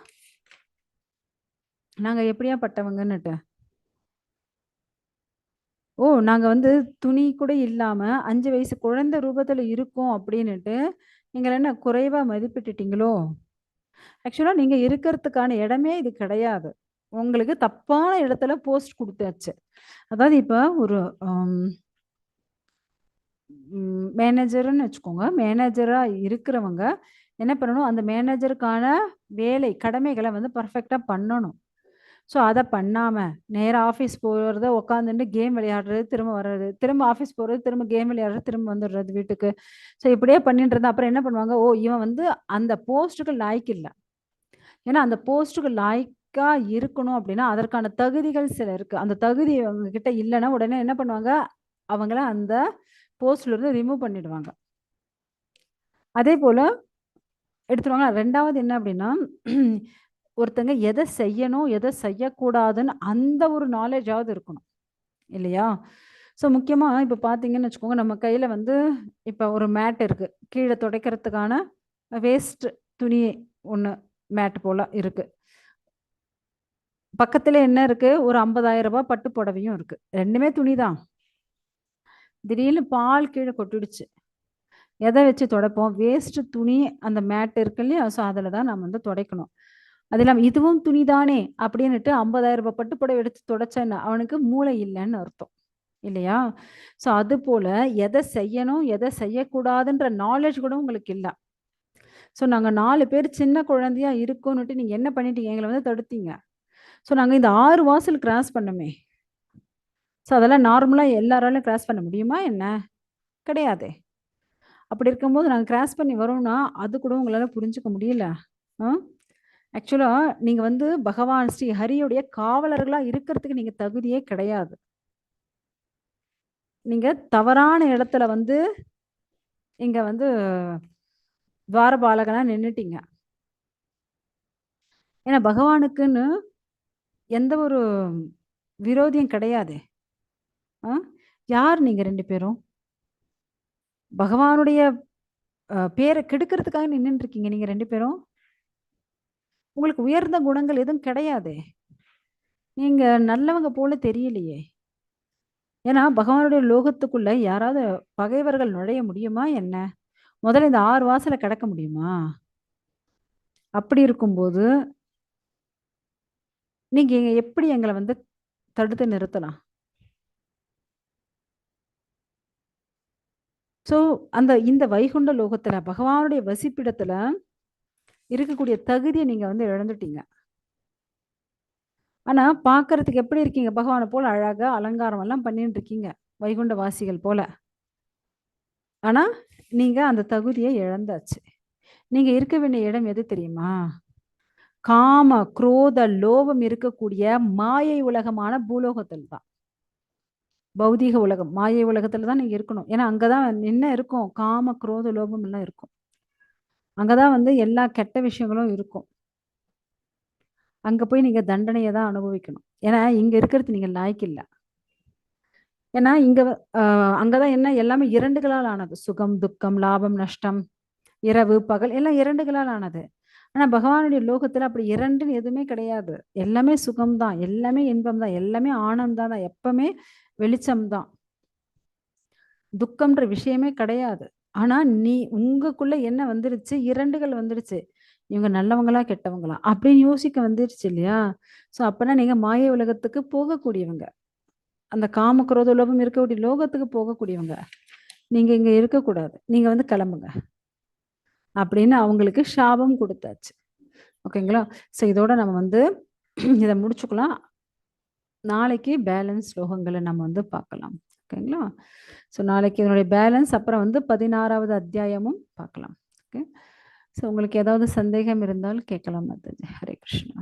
Speaker 1: நாங்க எப்படியாப்பட்டவங்கன்னுட்டு. ஓ! நாங்க வந்து துணி கூட இல்லாம 5 வயசு குழந்தை ரூபத்துல இருக்கோம் அப்படின்னுட்டு, எங்கள என்ன குறைவா மதிப்பிட்டுட்டீங்களோ? ஆக்சுவலா நீங்க இருக்கறதுக்கான இடமே இது கிடையாது. உங்களுக்கு தப்பான இடத்துல போஸ்ட் குடுத்தாச்சு. அதாவது இப்ப ஒரு அம் மேனேஜர்ன்னு வச்சுக்கோங்க. மேனேஜரா இருக்கிறவங்க என்ன பண்ணணும், அந்த மேனேஜருக்கான வேலை, கடமைகள வந்து பெர்ஃபெக்ட்டா பண்ணணும். ஸோ அத பண்ணாம, நேரா ஆஃபீஸ் போறது, உட்காந்துட்டு கேம் விளையாடுறது, திரும்ப வர்றது. திரும்ப ஆஃபீஸ் போறது, திரும்ப கேம் விளையாடுறது, திரும்ப வந்துடுறது வீட்டுக்கு. ஸோ இப்படியே பண்ணிட்டு இருந்தா அப்புறம் என்ன பண்ணுவாங்க, ஓ! இவன் வந்து அந்த போஸ்ட்டுக்கு லாயக்கு இல்ல. ஏன்னா அந்த போஸ்ட்டுக்கு லாயக்கா இருக்கணும் அப்படின்னா, அதற்கான தகுதிகள் சில இருக்கு. அந்த தகுதி அவங்க கிட்ட இல்லன்னா, உடனே என்ன பண்ணுவாங்க, அவங்கள அந்த போஸ்ட்ல இருந்து ரிமூவ் பண்ணிடுவாங்க. அதேபோல எடுத்துருவாங்க. 2வது என்ன அப்படின்னா, ஒருத்தங்க எத செய்யணும், எத செய்யக்கூடாதுன்னு அந்த ஒரு நாலேட்ஜாவது இருக்கணும். இல்லையா? ஸோ முக்கியமா இப்ப பார்த்தீங்கன்னு வச்சுக்கோங்க, நம்ம கையில வந்து இப்ப ஒரு மேட் இருக்கு. கீழ துடைக்கிறதுக்கான வேஸ்ட் துணி ஒண்ணு மேட் போல இருக்கு. பக்கத்துல என்ன இருக்கு? ஒரு ரூ. 50,000 பட்டு புடவையும் இருக்கு. 2மே துணி தான். திடீர்னு பால் கீழ கொட்டிடுச்சு. எத வச்சு துடைப்போம்? வேஸ்ட் துணி அந்த மேட் இருக்கு இல்லையா? ஸோ அதுல தான் நம்ம வந்து துடைக்கணும். அது இல்லாம இதுவும் துணி தானே அப்படின்னுட்டு ரூ. 50,000 பட்டு புடவ எடுத்து துடைச்சேன்னா, அவனுக்கு மூளை இல்லன்னு அர்த்தம். இல்லையா? ஸோ அதுபோல எத செய்யணும், எத செய்யக்கூடாதுன்ற நாலேட்ஜ் கூட உங்களுக்கு இல்ல. ஸோ நாங்க 4 பேர் சின்ன குழந்தையா இருக்கோன்னுட்டு நீங்க என்ன பண்ணிட்டீங்க? எங்கள வந்து தடுத்தீங்க. ஸோ நாங்க இந்த 6 வாசல் கிராஸ் பண்ணோமே. ஸோ அதெல்லாம் நார்மலா எல்லாராலும் கிராஸ் பண்ண முடியுமா என்ன? கிடையாதே. அப்படி இருக்கும்போது நாங்க கிராஸ் பண்ணி வரோம்னா, அது கூட உங்களால புரிஞ்சுக்க முடியல. ஆ? ஆக்சுவலா நீங்க வந்து பகவான் ஸ்ரீ ஹரியுடைய காவலர்களா இருக்கிறதுக்கு நீங்க தகுதியே கிடையாது. நீங்க தவறான இடத்துல வந்து இங்க வந்து துவாரபாலகனா நின்னுட்டீங்க. ஏன்னா பகவானுக்குன்னு எந்த ஒரு விரோதியும் கிடையாதே. ஆ? யார் நீங்க 2 பேரும்? பகவானுடைய பேர கெடுக்கிறதுக்காக நின்னுட்டு இருக்கீங்க நீங்க 2 பேரும். உங்களுக்கு உயர்ந்த குணங்கள் எதுவும் கிடையாதே. நீங்க நல்லவங்க போல தெரியலையே. ஏன்னா பகவானுடைய லோகத்துக்குள்ள யாராவது பகைவர்கள் நுழைய முடியுமா என்ன? முதல்ல இந்த 6 வாசல கடக்க முடியுமா? அப்படி இருக்கும்போது, நீங்க எப்படி எங்கள வந்து தடுத்து நிறுத்தலாம்? ஸோ, இந்த வைகுண்ட லோகத்துல, பகவானுடைய வசிப்பிடத்துல இருக்கக்கூடிய தகுதிய நீங்க வந்து இழந்துட்டீங்க. ஆனா, பார்க்கறதுக்கு எப்படி இருக்கீங்க? பகவான போல அழகா அலங்காரம் எல்லாம் பண்ணிட்டு இருக்கீங்க. வைகுண்ட வாசிகள் போல. ஆனா, நீங்க அந்த தகுதிய இழந்தாச்சு. நீங்க இருக்க வேண்டிய இடம் எது தெரியுமா? காம, குரோத, லோபம் இருக்கக்கூடிய மாயை உலகமான பூலோகத்தில் தான். பௌதீக உலகம். மாயை உலகத்துல தான் நீங்க இருக்கணும். ஏன்னா, அங்க தான் என்ன இருக்கும்? காம, குரோத, லோபம் எல்லாம் இருக்கும். அங்க தான் வந்து எல்லா கெட்ட விஷயங்களும் இருக்கும். அங்க போய் நீங்க தண்டனைய தான் அனுபவிக்கணும். ஏன்னா, இங்க இருக்கிறது நீங்க லாயக்கு இல்ல. ஏன்னா, இங்க அ அங்க தான் என்ன எல்லாமே 2களால் ஆனது. சுகம், துக்கம், லாபம், நஷ்டம், இரவு, பகல் எல்லாம் 2களால் ஆனது. ஆனா, பகவானுடைய லோகத்துல அப்படி 2ன்னு எதுவுமே கிடையாது. எல்லாமே சுகம் தான். எல்லாமே இன்பம் தான். எல்லாமே ஆனந்தம் தான். எப்பவுமே வெளிச்சம் தான். துக்கம்ன்ற விஷயமே கிடையாது. ஆனா, உங்களுக்குள்ள என்ன வந்துருச்சு? 2கள் வந்துருச்சு. இவங்க நல்லவங்களா? கெட்டவங்களா? அப்படின்னு யோசிக்க வந்துருச்சு இல்லையா? ஸோ, அப்பன்னா நீங்க மாயை உலகத்துக்கு போகக்கூடியவங்க. அந்த காம, குரோத, லோபம் இருக்கக்கூடிய லோகத்துக்கு போகக்கூடியவங்க. நீங்க இங்க இருக்கக்கூடாது. நீங்க வந்து கிளம்புங்க. அப்படின்னு அவங்களுக்கு சாபம் குடுத்தாச்சு. ஓகேங்களா? ஸோ, இதோட நம்ம வந்து இத முடிச்சுக்கலாம். நாளைக்கு பேலன்ஸ் ஸ்லோகங்கள நம்ம வந்து பார்க்கலாம். ஓகேங்களா? ஸோ நாளைக்கு இதனுடைய பேலன்ஸ் அப்புறம் வந்து 16வது அத்தியாயமும் பார்க்கலாம். ஓகே. ஸோ உங்களுக்கு ஏதாவது சந்தேகம் இருந்தால் கேட்கலாம் மாதாஜி. ஹரே கிருஷ்ணா.